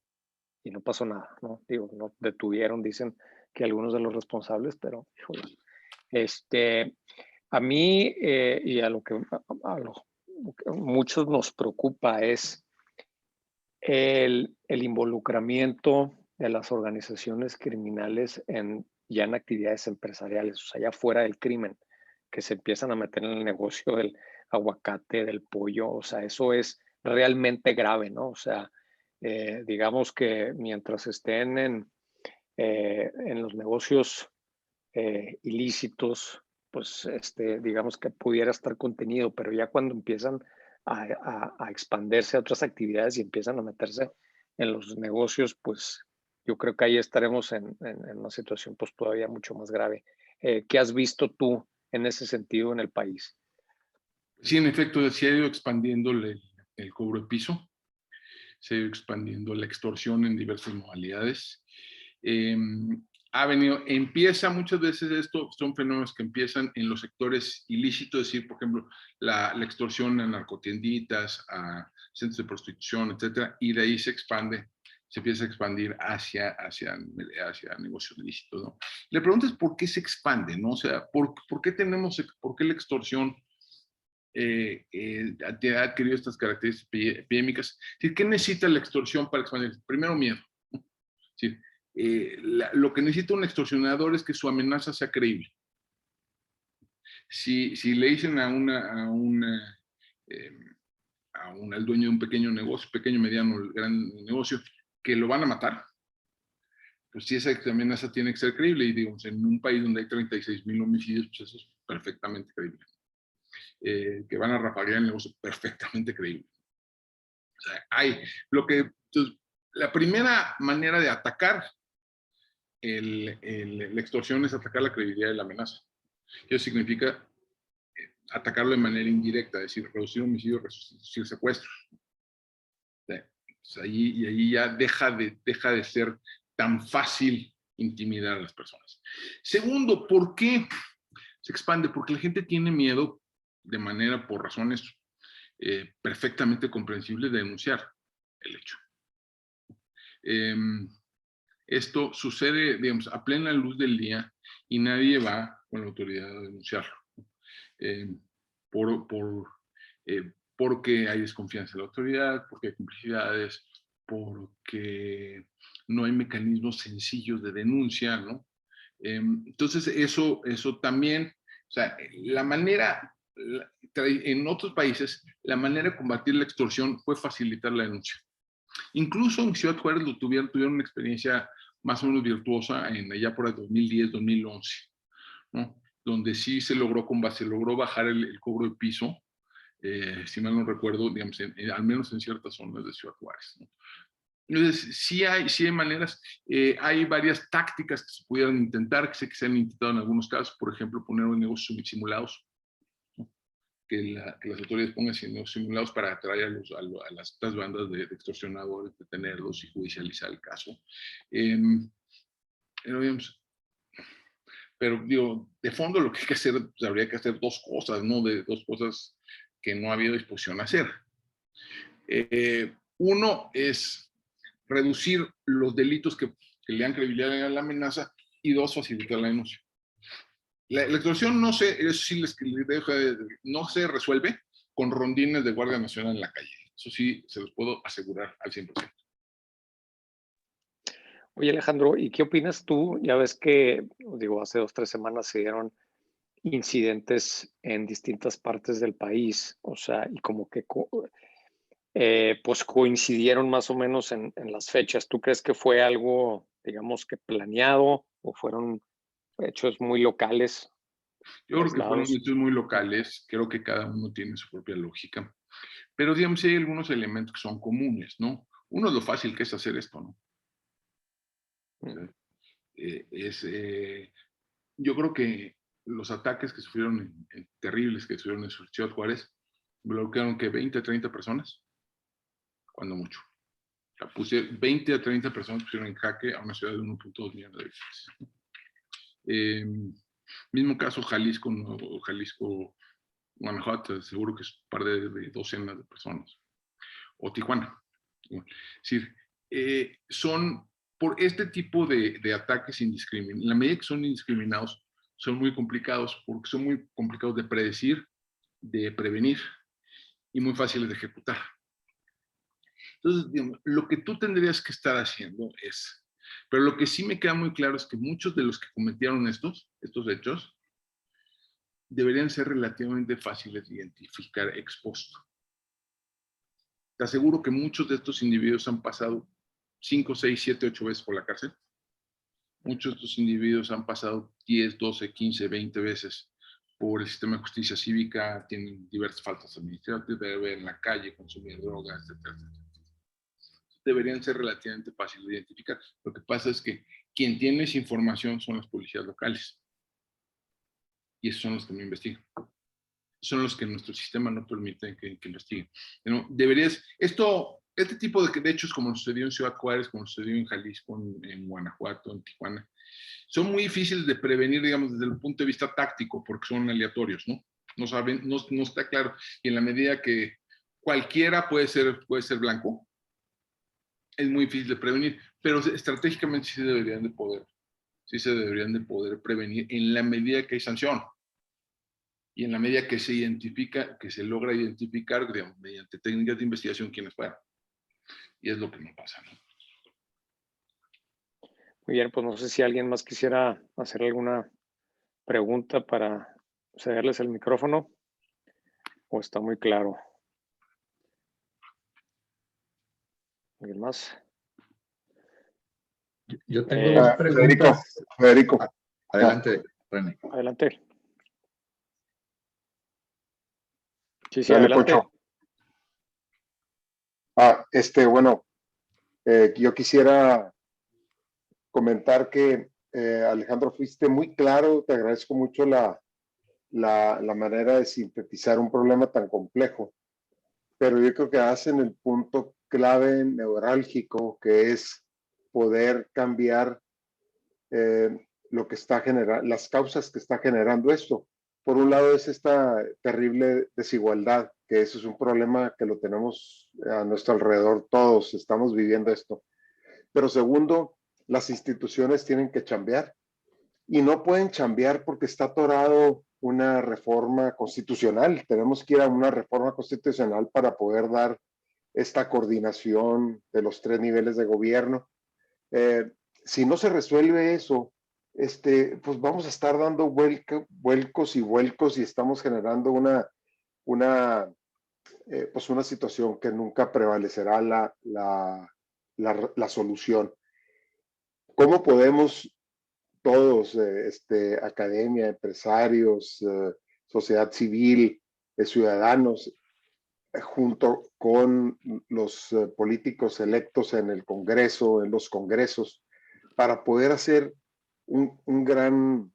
no pasó nada, ¿no? Digo, no detuvieron, dicen que algunos de los responsables, pero híjole, a mí y a lo que muchos nos preocupa es el involucramiento de las organizaciones criminales ya en actividades empresariales, o sea, ya fuera del crimen, que se empiezan a meter en el negocio del aguacate, del pollo, o sea, eso es realmente grave, ¿no? O sea, digamos que mientras estén en los negocios ilícitos, pues digamos que pudiera estar contenido, pero ya cuando empiezan a expandirse a otras actividades y empiezan a meterse en los negocios, pues yo creo que ahí estaremos en una situación pues todavía mucho más grave. ¿Qué has visto tú en ese sentido en el país? Sí, en efecto, se ha ido expandiendo el cobro de piso, se ha ido expandiendo la extorsión en diversas modalidades. Empieza muchas veces esto, son fenómenos que empiezan en los sectores ilícitos, es decir, por ejemplo, la extorsión a narcotienditas, a centros de prostitución, etcétera, y de ahí se empieza a expandir hacia negocios ilícitos, ¿no? Le preguntas por qué se expande, ¿no? O sea, ¿por qué la extorsión ha adquirido estas características epidémicas? ¿Qué necesita la extorsión para expandir? Primero, miedo, ¿no? Sí. Lo que necesita un extorsionador es que su amenaza sea creíble. Si le dicen al dueño de un pequeño negocio, pequeño, mediano, gran negocio, que lo van a matar, pues si esa amenaza tiene que ser creíble, y digamos, en un país donde hay 36,000 homicidios, pues eso es perfectamente creíble. Que van a rafaguear el negocio, perfectamente creíble. O sea, entonces, la primera manera de atacar la extorsión es atacar la credibilidad de la amenaza. Eso significa atacarlo de manera indirecta, es decir, reducir homicidios, reducir secuestros. Entonces, ahí ya deja de ser tan fácil intimidar a las personas. Segundo, ¿por qué se expande? Porque la gente tiene miedo por razones perfectamente comprensibles, de denunciar el hecho. Esto sucede, digamos, a plena luz del día y nadie va con la autoridad a denunciarlo. Porque hay desconfianza en la autoridad, porque hay complicidades, porque no hay mecanismos sencillos de denuncia, ¿no? Entonces, eso también, o sea, en otros países, la manera de combatir la extorsión fue facilitar la denuncia. Incluso en Ciudad Juárez tuvieron una experiencia más o menos virtuosa allá por el 2010, 2011, ¿no? Donde sí se logró bajar el cobro de piso, si mal no recuerdo, digamos, al menos en ciertas zonas de Ciudad Juárez, ¿no? Entonces, sí hay maneras, hay varias tácticas que se pudieran intentar, que sé que se han intentado en algunos casos, por ejemplo, poner negocios simulados, ¿no? Que las autoridades pongan negocios simulados para atraer a estas bandas de extorsionadores, detenerlos y judicializar el caso. Pero digo, de fondo lo que hay que hacer, pues, habría que hacer dos cosas, ¿no? Dos cosas que no ha habido disposición a hacer. Uno es reducir los delitos que le dan credibilidad a la amenaza, y dos, facilitar la denuncia. La extorsión no se resuelve con rondines de Guardia Nacional en la calle. Eso sí, se los puedo asegurar al 100%. Oye, Alejandro, ¿y qué opinas tú? Ya ves que, digo, hace 2 o 3 semanas se dieron incidentes en distintas partes del país, o sea, y como que pues coincidieron más o menos en las fechas. ¿Tú crees que fue algo, digamos, que planeado o fueron hechos muy locales, Yo creo que fueron aislados? hechos muy locales, creo que cada uno tiene su propia lógica, pero digamos, hay algunos elementos que son comunes, ¿no? Uno es lo fácil que es hacer esto, ¿no? Yo creo que los ataques que sufrieron, terribles que sufrieron en Ciudad Juárez, bloquearon que 20 a 30 personas, cuando mucho. O sea, 20 a 30 personas pusieron en jaque a una ciudad de 1.2 millones de habitantes. Mismo caso Jalisco, Guanajuato, seguro que es un par de docenas de personas. O Tijuana. Es decir, son por este tipo de ataques indiscriminados. En la medida que son indiscriminados, son muy complicados, porque son muy complicados de predecir, de prevenir y muy fáciles de ejecutar. Entonces, digamos, lo que tú tendrías que estar haciendo es Pero lo que sí me queda muy claro es que muchos de los que cometieron estos hechos deberían ser relativamente fáciles de identificar ex post. Te aseguro que muchos de estos individuos han pasado 5, 6, 7, 8 veces por la cárcel. Muchos de estos individuos han pasado 10, 12, 15, 20 veces por el sistema de justicia cívica, tienen diversas faltas administrativas, deben en la calle, consumir drogas, etcétera, etcétera. Deberían ser relativamente fáciles de identificar. Lo que pasa es que quien tiene esa información son las policías locales. Y esos son los que no investigan. Son los que nuestro sistema no permite que investiguen. ¿No? Este tipo de hechos, como sucedió en Ciudad Juárez, como sucedió en Jalisco, en Guanajuato, en Tijuana, son muy difíciles de prevenir, digamos, desde el punto de vista táctico, porque son aleatorios, ¿no? No está claro. Y en la medida que cualquiera puede ser blanco, es muy difícil de prevenir, pero estratégicamente sí se deberían de poder prevenir en la medida que hay sanción. Y en la medida que se logra identificar, digamos, mediante técnicas de investigación quiénes fueron. Y es lo que no pasa, ¿no? Muy bien, pues no sé si alguien más quisiera hacer alguna pregunta para cederles el micrófono, o está muy claro. ¿Alguien más? Yo tengo dos preguntas. Federico. Adelante, René. Adelante. Sí, Dale, adelante. Pocho. Bueno, yo quisiera comentar que, Alejandro, fuiste muy claro, te agradezco mucho la manera de sintetizar un problema tan complejo, pero yo creo que hacen el punto clave neurálgico, que es poder cambiar lo que está generando, las causas que está generando esto. Por un lado es esta terrible desigualdad, que eso es un problema que lo tenemos a nuestro alrededor, todos estamos viviendo esto. Pero segundo, las instituciones tienen que chambear y no pueden chambear porque está atorado una reforma constitucional. Tenemos que ir a una reforma constitucional para poder dar esta coordinación de los 3 niveles de gobierno. Si no se resuelve eso, pues vamos a estar dando vuelcos y estamos generando pues una situación que nunca prevalecerá la solución. ¿Cómo podemos todos, academia, empresarios, sociedad civil, ciudadanos, junto con los políticos electos en el Congreso, en los congresos, para poder hacer una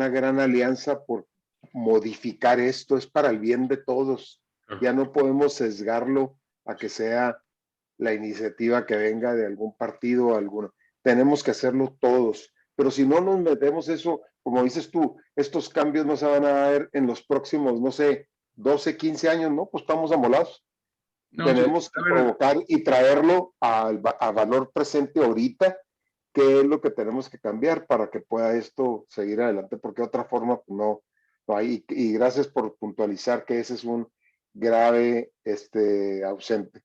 gran alianza por modificar esto? Es para el bien de todos. Ya no podemos sesgarlo a que sea la iniciativa que venga de algún partido o alguno. Tenemos que hacerlo todos. Pero si no nos metemos eso, como dices tú, estos cambios no se van a ver en los próximos, no sé, 12, 15 años, ¿no? Pues estamos amolados. No, Tenemos que provocar y traerlo a valor presente ahorita, que es lo que tenemos que cambiar para que pueda esto seguir adelante, porque de otra forma pues no hay. Y gracias por puntualizar que ese es un grave ausente.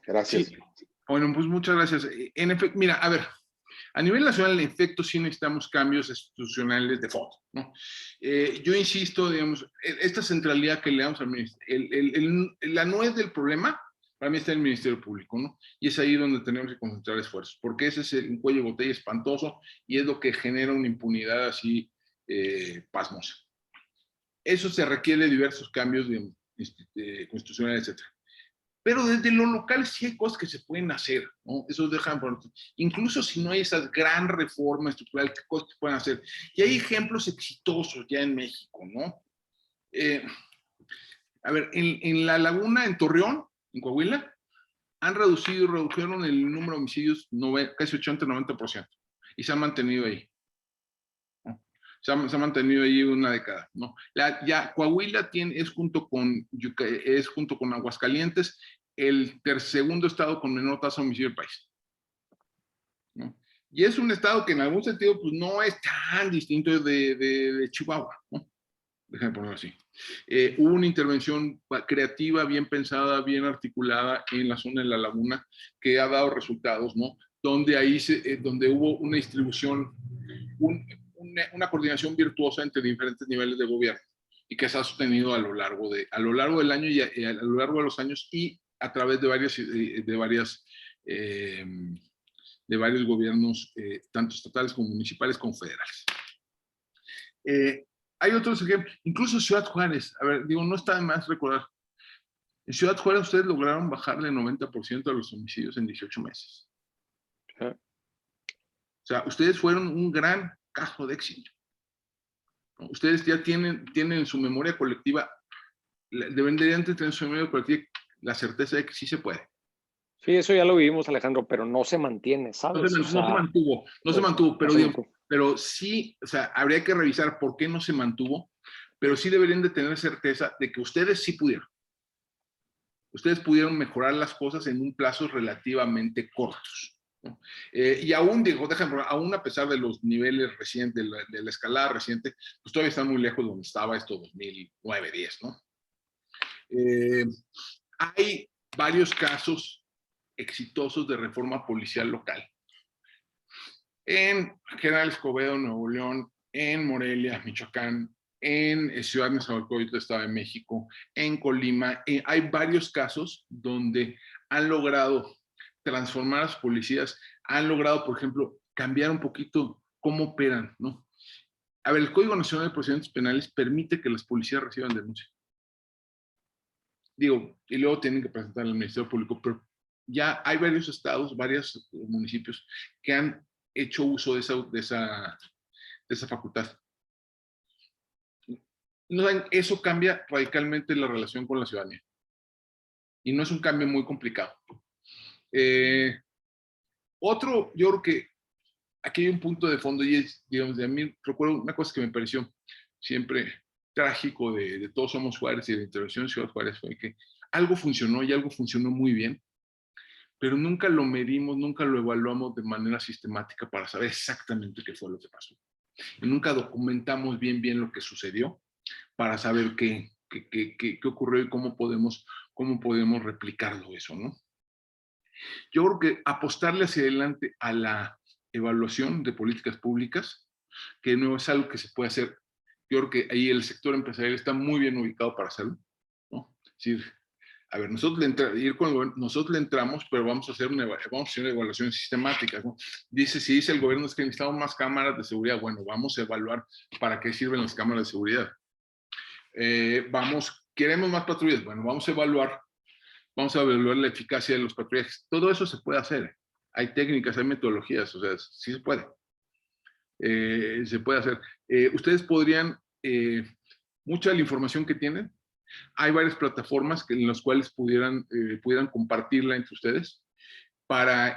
Gracias. Sí. Bueno, pues muchas gracias. En efecto, mira, a ver, a nivel nacional, en efecto, sí necesitamos cambios institucionales de fondo, ¿no? Yo insisto, digamos, esta centralidad que le damos al ministerio, la nuez del problema, para mí está en el Ministerio Público, ¿no? Y es ahí donde tenemos que concentrar esfuerzos, porque ese es un cuello de botella espantoso y es lo que genera una impunidad así pasmosa. Eso se requiere de diversos cambios constitucionales, etc. Pero desde lo local sí hay cosas que se pueden hacer, ¿no? Eso dejan por... Incluso si no hay esa gran reforma estructural, ¿qué cosas se pueden hacer? Y hay ejemplos exitosos ya en México, ¿no? A ver, en La Laguna, en Torreón, en Coahuila, redujeron el número de homicidios casi 80-90%. Y se han mantenido ahí. ¿No? Se ha mantenido ahí una década, ¿no? Coahuila es junto con Aguascalientes el segundo estado con menor tasa de homicidio del país, ¿no? Y es un estado que en algún sentido pues no es tan distinto de Chihuahua, ¿no? Déjenme ponerlo así. Hubo una intervención creativa, bien pensada, bien articulada en la zona de La Laguna que ha dado resultados, ¿no? donde donde hubo una distribución, una coordinación virtuosa entre diferentes niveles de gobierno y que se ha sostenido a lo largo del año y a lo largo de los años y a través de varios gobiernos, tanto estatales como municipales como federales. Hay otros ejemplos, incluso Ciudad Juárez, a ver, digo, no está de más recordar, en Ciudad Juárez ustedes lograron bajarle 90% a los homicidios en 18 meses. O sea, ustedes fueron un gran caso de éxito. Ustedes ya tienen en su memoria colectiva, deberían tener en su memoria colectiva la certeza de que sí se puede. Sí, eso ya lo vivimos, Alejandro, pero no se mantiene, ¿sabes? No se mantuvo, pero sí, o sea, habría que revisar por qué no se mantuvo, pero sí deberían de tener certeza de que ustedes sí pudieron. Ustedes pudieron mejorar las cosas en un plazo relativamente cortos, ¿no? Y aún, aún a pesar de los niveles recientes, de la escalada reciente, pues todavía están muy lejos de donde estaba esto 2009-10, ¿no? Hay varios casos exitosos de reforma policial local. En General Escobedo, Nuevo León, en Morelia, Michoacán, en Ciudad Nezahualcóyotl, Estado de México, en Colima. Hay varios casos donde han logrado transformar a las policías, han logrado, por ejemplo, cambiar un poquito cómo operan, ¿no? A ver, el Código Nacional de Procedimientos Penales permite que las policías reciban denuncia. Digo, y luego tienen que presentar al Ministerio Público, pero ya hay varios estados, varios municipios que han hecho uso de esa facultad. Eso cambia radicalmente la relación con la ciudadanía. Y no es un cambio muy complicado. Yo creo que aquí hay un punto de fondo y es, digamos, de a mí recuerdo una cosa que me pareció siempre trágico de Todos Somos Juárez y de la intervención de Ciudad Juárez fue que algo funcionó y algo funcionó muy bien, pero nunca lo medimos, nunca lo evaluamos de manera sistemática para saber exactamente qué fue lo que pasó. Y nunca documentamos bien lo que sucedió para saber qué ocurrió y cómo podemos replicarlo eso, ¿no? Yo creo que apostarle hacia adelante a la evaluación de políticas públicas, que no es algo que se puede hacer. Yo creo que ahí el sector empresarial está muy bien ubicado para hacerlo, ¿no? Es decir, a ver, nosotros le entramos, pero vamos a hacer una evaluación sistemática, ¿no? Si dice el gobierno es que necesitamos más cámaras de seguridad, bueno, vamos a evaluar para qué sirven las cámaras de seguridad. Queremos más patrullas, bueno, vamos a evaluar la eficacia de los patrullajes. Todo eso se puede hacer. Hay técnicas, hay metodologías, o sea, sí se puede. Se puede hacer. Ustedes podrían, mucha de la información que tienen, hay varias plataformas en las cuales pudieran compartirla entre ustedes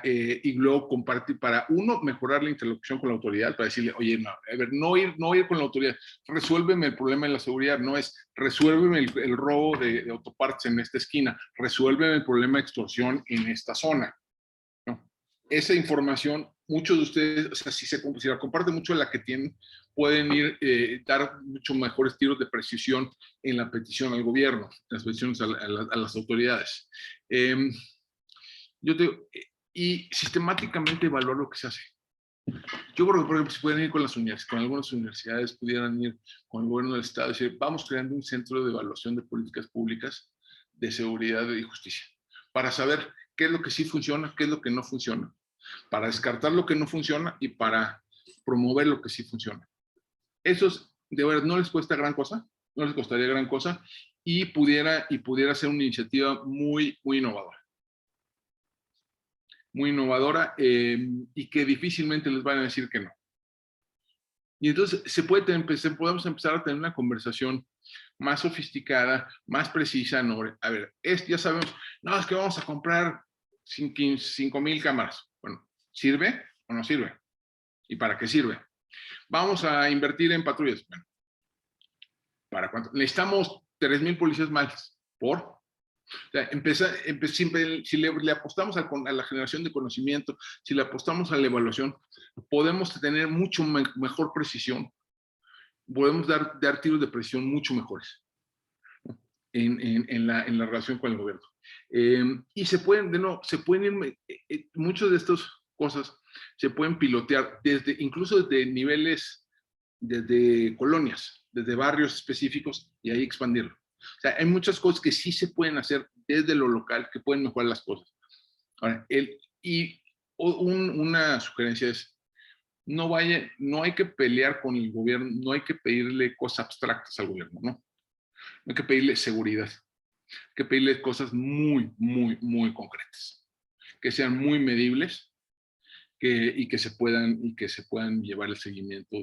y luego compartir, para uno, mejorar la interlocución con la autoridad, para decirle, oye, no, a ver, no ir con la autoridad, resuélveme el problema de la seguridad, no es resuélveme el robo de autopartes en esta esquina, resuélveme el problema de extorsión en esta zona, ¿no? Esa información, muchos de ustedes, o sea, si la comparten mucho de la que tienen, pueden dar mucho mejores tiros de precisión en la petición al gobierno, en las peticiones a las autoridades. Y sistemáticamente evaluar lo que se hace. Yo creo que, por ejemplo, si pueden ir con las universidades, con algunas universidades, pudieran ir con el gobierno del Estado y decir, vamos creando un centro de evaluación de políticas públicas de seguridad y justicia, para saber qué es lo que sí funciona, qué es lo que no funciona, para descartar lo que no funciona y para promover lo que sí funciona. Eso de verdad no les cuesta gran cosa, no les costaría gran cosa y pudiera ser una iniciativa muy innovadora. Muy innovadora y que difícilmente les van a decir que no. Y entonces podemos empezar a tener una conversación más sofisticada, más precisa. No, a ver, ya sabemos, no, es que vamos a comprar 5,000 cámaras. Bueno, ¿sirve o no sirve? ¿Y para qué sirve? Vamos a invertir en patrullas. Bueno, ¿para cuánto? Necesitamos 3,000 policías más. ¿Por? O sea, si le apostamos a la generación de conocimiento, si le apostamos a la evaluación, podemos tener mucho mejor precisión, podemos dar tiros de precisión mucho mejores en la relación con el gobierno. Y se pueden ir, muchos de estos cosas se pueden pilotear incluso desde niveles, desde colonias, desde barrios específicos y ahí expandirlo. O sea, hay muchas cosas que sí se pueden hacer desde lo local que pueden mejorar las cosas. Ahora, una sugerencia es, no hay que pelear con el gobierno, no hay que pedirle cosas abstractas al gobierno, ¿no? No hay que pedirle seguridad, hay que pedirle cosas muy, muy, muy concretas, que sean muy medibles y que se puedan llevar el seguimiento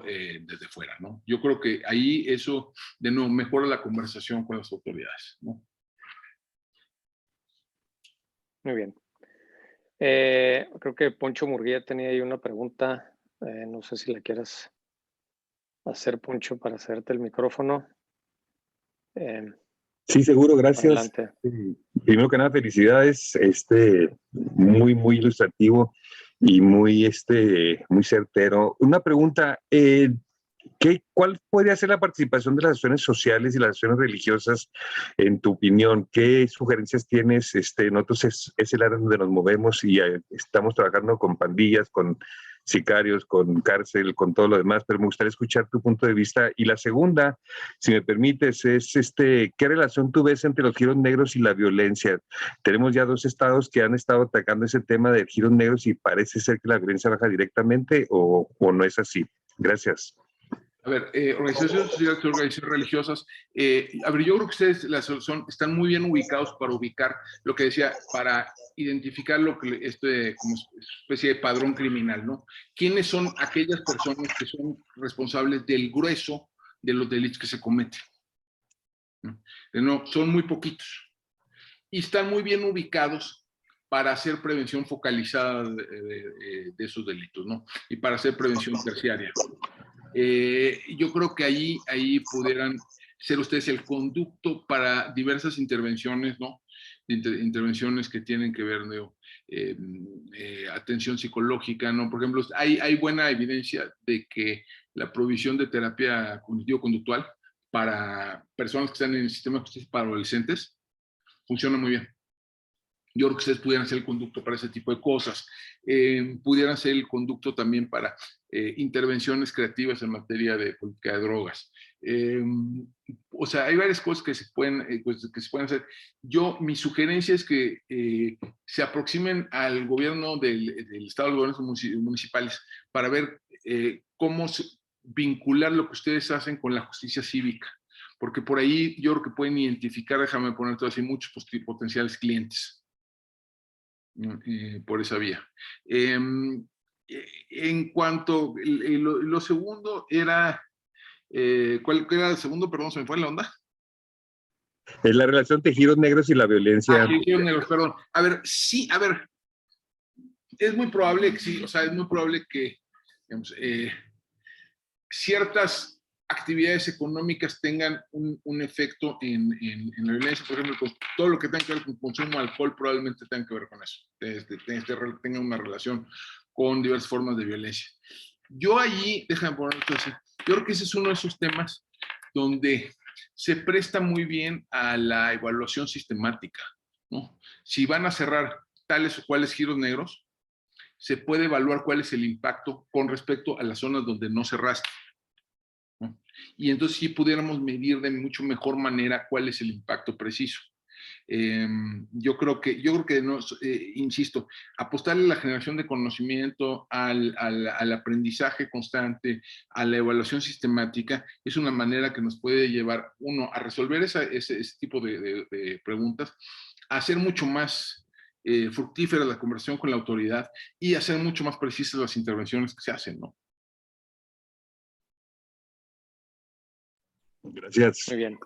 desde fuera, ¿no? Yo creo que ahí eso, de nuevo, mejora la conversación con las autoridades, ¿no? Muy bien. Creo que Poncho Murguía tenía ahí una pregunta. No sé si la quieras hacer, Poncho, para hacerte el micrófono. Sí, seguro, gracias. Adelante. Primero que nada, felicidades, muy, muy ilustrativo y muy, muy certero. Una pregunta, ¿cuál podría ser la participación de las acciones sociales y las acciones religiosas en tu opinión? ¿Qué sugerencias tienes? Nosotros es el área donde nos movemos y estamos trabajando con pandillas, con sicarios, con cárcel, con todo lo demás, pero me gustaría escuchar tu punto de vista. Y la segunda, si me permites, es ¿qué relación tú ves entre los giros negros y la violencia? Tenemos ya 2 estados que han estado atacando ese tema de giros negros y parece ser que la violencia baja directamente o no es así. Gracias. A ver, organizaciones sociales, organizaciones religiosas, a ver, yo creo que ustedes están muy bien ubicados para ubicar lo que decía, para identificar lo que como especie de padrón criminal, ¿no? ¿Quiénes son aquellas personas que son responsables del grueso de los delitos que se cometen? No, son muy poquitos. Y están muy bien ubicados para hacer prevención focalizada de esos delitos, ¿no? Y para hacer prevención terciaria. Yo creo que ahí pudieran ser ustedes el conducto para diversas intervenciones, ¿no? Intervenciones que tienen que ver, ¿no? Atención psicológica, ¿no? Por ejemplo, hay buena evidencia de que la provisión de terapia cognitivo-conductual para personas que están en el sistema de justicia para adolescentes funciona muy bien. Yo creo que ustedes pudieran ser el conducto para ese tipo de cosas. Pudieran ser el conducto también para intervenciones creativas en materia de política de drogas. O sea, hay varias cosas que se pueden hacer. Mi sugerencia es que se aproximen al gobierno del Estado, a los gobiernos municipales, para ver cómo vincular lo que ustedes hacen con la justicia cívica. Porque por ahí yo creo que pueden identificar, déjame poner todo así, muchos potenciales clientes. Por esa vía. En cuanto, lo segundo era, ¿cuál era el segundo? Perdón, se me fue la onda. Es la relación de giros negros y la violencia. Giros negros, perdón. A ver, sí, a ver, es muy probable que sí, o sea, es muy probable que, digamos, ciertas actividades económicas tengan un efecto en la violencia. Por ejemplo, todo lo que tenga que ver con consumo de alcohol probablemente tenga que ver con eso, tenga una relación con diversas formas de violencia. Yo allí, déjame poner esto así, yo creo que ese es uno de esos temas donde se presta muy bien a la evaluación sistemática, ¿no? Si van a cerrar tales o cuales giros negros, se puede evaluar cuál es el impacto con respecto a las zonas donde no cerraste. Y entonces sí pudiéramos medir de mucho mejor manera cuál es el impacto preciso. Yo creo que insisto, apostarle a la generación de conocimiento, al aprendizaje constante, a la evaluación sistemática, es una manera que nos puede llevar, uno, a resolver ese tipo de preguntas, a hacer mucho más fructífera la conversación con la autoridad y hacer mucho más precisas las intervenciones que se hacen, ¿no? Gracias. Muy bien.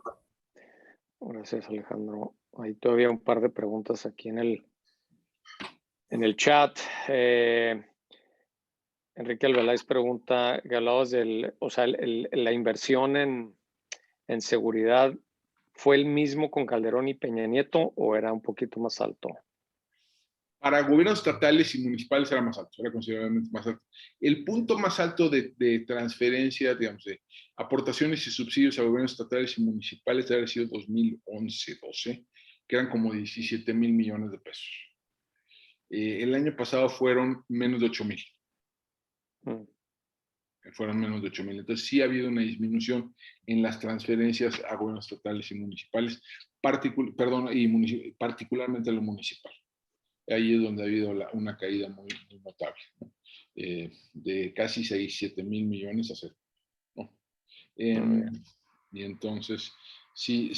Gracias, Alejandro. Hay todavía un par de preguntas aquí en el chat. Enrique Albeláez pregunta, que hablabas la inversión en seguridad, ¿fue el mismo con Calderón y Peña Nieto o era un poquito más alto? Para gobiernos estatales y municipales era más alto, era considerablemente más alto. El punto más alto de transferencia, digamos, de aportaciones y subsidios a gobiernos estatales y municipales había sido 2011-12, que eran como 17,000 millones de pesos. El año pasado fueron menos de 8,000. Fueron menos de 8,000. Entonces sí ha habido una disminución en las transferencias a gobiernos estatales y municipales, particularmente a lo municipal. Ahí es donde ha habido una caída muy, muy notable, ¿no? De casi 7 mil millones a cero, ¿no? Y entonces sí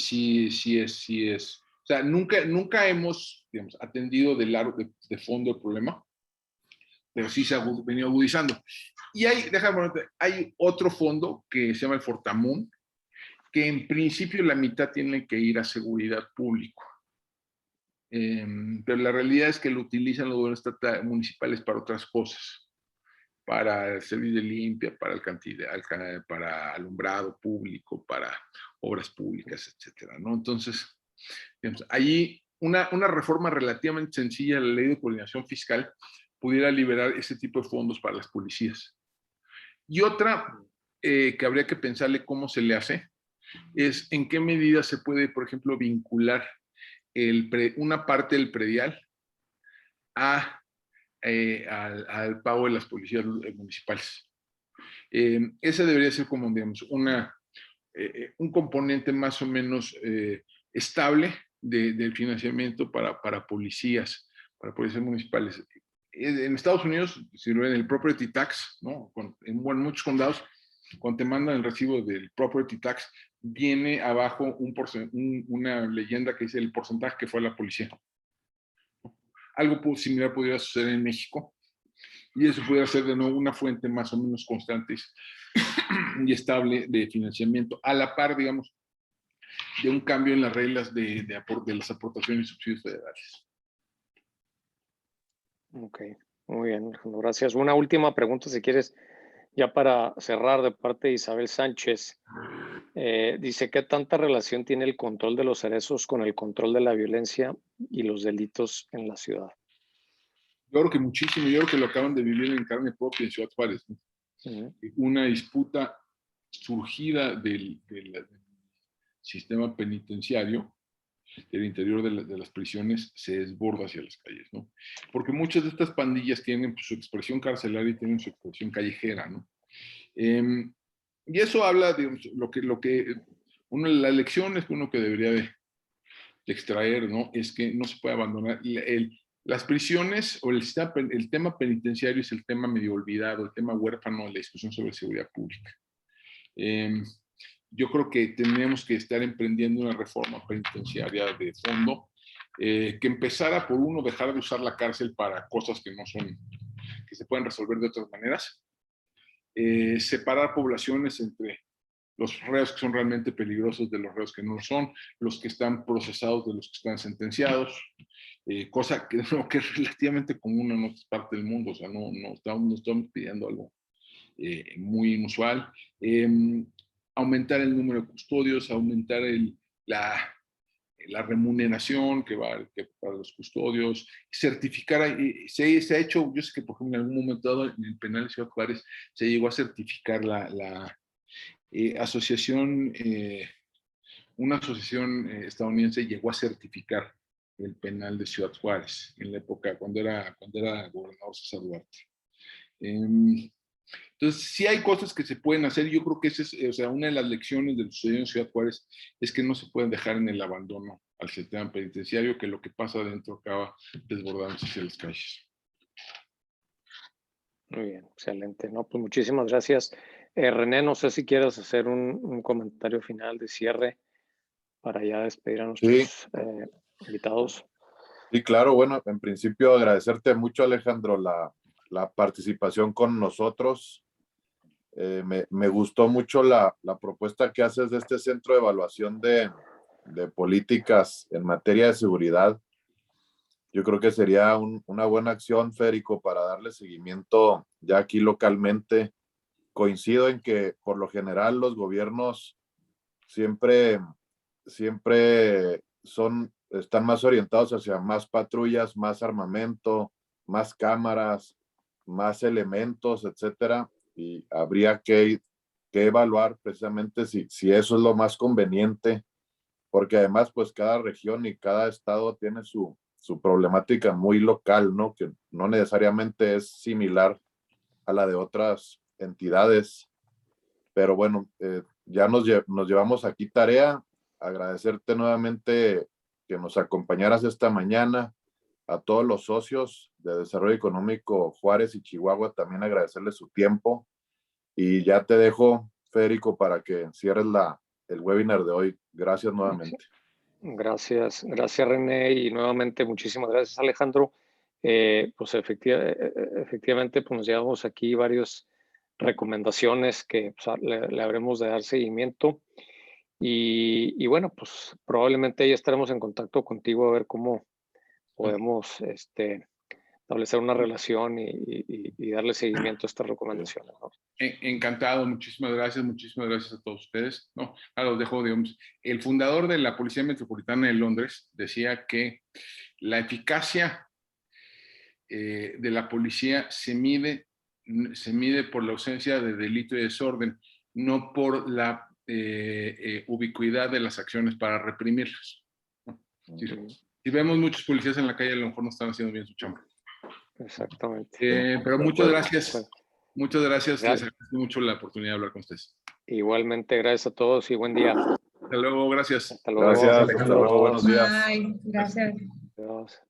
es. O sea, nunca hemos, digamos, atendido de fondo el problema, pero sí se ha venido agudizando. Y hay otro fondo que se llama el Fortamun, que en principio la mitad tiene que ir a seguridad pública. Pero la realidad es que lo utilizan los gobiernos municipales para otras cosas, para el servicio de limpia, para alumbrado público, para obras públicas, etcétera, ¿no? Entonces, digamos, allí una reforma relativamente sencilla a la ley de coordinación fiscal pudiera liberar ese tipo de fondos para las policías. Y otra que habría que pensarle cómo se le hace es en qué medida se puede, por ejemplo, vincular una parte del predial al pago de las policías municipales. Ese debería ser como, digamos, un componente más o menos estable del financiamiento para policías municipales. En Estados Unidos, si lo ven, el property tax, ¿no? En muchos condados, cuando te mandan el recibo del property tax, viene abajo una leyenda que dice el porcentaje que fue a la policía. Algo similar podría suceder en México, y eso pudiera ser de nuevo una fuente más o menos constante y estable de financiamiento, a la par, digamos, de un cambio en las reglas de las aportaciones y subsidios federales. Ok, muy bien, gracias. Una última pregunta, si quieres, ya para cerrar, de parte de Isabel Sánchez. Dice, ¿qué tanta relación tiene el control de los cerezos con el control de la violencia y los delitos en la ciudad? Yo creo que muchísimo, yo creo que lo acaban de vivir en carne propia en Ciudad Juárez, ¿no? Una disputa surgida del sistema penitenciario, del interior de las prisiones, se desborda hacia las calles, ¿no? Porque muchas de estas pandillas tienen su expresión carcelaria y tienen su expresión callejera, ¿no? Y eso habla de las lecciones que uno que debería de extraer, ¿no? Es que no se puede abandonar. Las prisiones o el tema penitenciario es el tema medio olvidado, el tema huérfano de la discusión sobre seguridad pública. Yo creo que tenemos que estar emprendiendo una reforma penitenciaria de fondo, que empezara por dejar de usar la cárcel para cosas que se pueden resolver de otras maneras, separar poblaciones entre los reos que son realmente peligrosos de los reos que no lo son, los que están procesados de los que están sentenciados, cosa que es relativamente común en otras partes del mundo. O sea, no estamos pidiendo algo muy inusual. Aumentar el número de custodios, aumentar la remuneración que va para los custodios, certificar. Se ha hecho, yo sé que por ejemplo en algún momento dado en el penal de Ciudad Juárez se llegó a certificar la asociación, una asociación estadounidense llegó a certificar el penal de Ciudad Juárez en la época cuando era gobernador César Duarte. Entonces, sí hay cosas que se pueden hacer. Yo creo que esa es, o sea, una de las lecciones del sucedido en Ciudad Juárez es que no se pueden dejar en el abandono al sistema penitenciario, que lo que pasa adentro acaba desbordándose hacia las calles. Muy bien, excelente. No, pues muchísimas gracias. René, no sé si quieres hacer un comentario final de cierre para ya despedir a nuestros invitados. Sí, claro. Bueno, en principio agradecerte mucho, Alejandro, la participación con nosotros. Me gustó mucho la propuesta que haces de este centro de evaluación de políticas en materia de seguridad. Yo creo que sería una buena acción, Federico, para darle seguimiento ya aquí localmente. Coincido en que por lo general los gobiernos siempre están más orientados hacia más patrullas, más armamento, más cámaras, más elementos, etcétera, y habría que evaluar precisamente si eso es lo más conveniente, porque además pues cada región y cada estado tiene su su problemática muy local, ¿no? Que no necesariamente es similar a la de otras entidades. Pero bueno, ya nos llevamos aquí tarea. Agradecerte nuevamente que nos acompañaras esta mañana. A todos los socios de Desarrollo Económico Juárez y Chihuahua, también agradecerles su tiempo. Y ya te dejo, Federico, para que cierres el webinar de hoy. Gracias nuevamente. Gracias, René, y nuevamente muchísimas gracias, Alejandro. Pues efectivamente, pues nos llevamos aquí varias recomendaciones que pues, le habremos de dar seguimiento. Y bueno, pues probablemente ya estaremos en contacto contigo a ver cómo podemos establecer una relación y darle seguimiento a estas recomendaciones, ¿no? Encantado, muchísimas gracias a todos ustedes. No, los dejo, digamos. El fundador de la Policía Metropolitana de Londres decía que la eficacia de la policía se mide por la ausencia de delito y desorden, no por la ubicuidad de las acciones para reprimirlas. Si vemos muchos policías en la calle, a lo mejor no están haciendo bien su chamba. Exactamente. Pero muchas gracias. Bueno, muchas gracias. Les agradezco mucho la oportunidad de hablar con ustedes. Igualmente, gracias a todos y buen día. Hasta luego, gracias. Hasta luego. Gracias, hasta luego, buenos días. Bye, gracias. Adiós.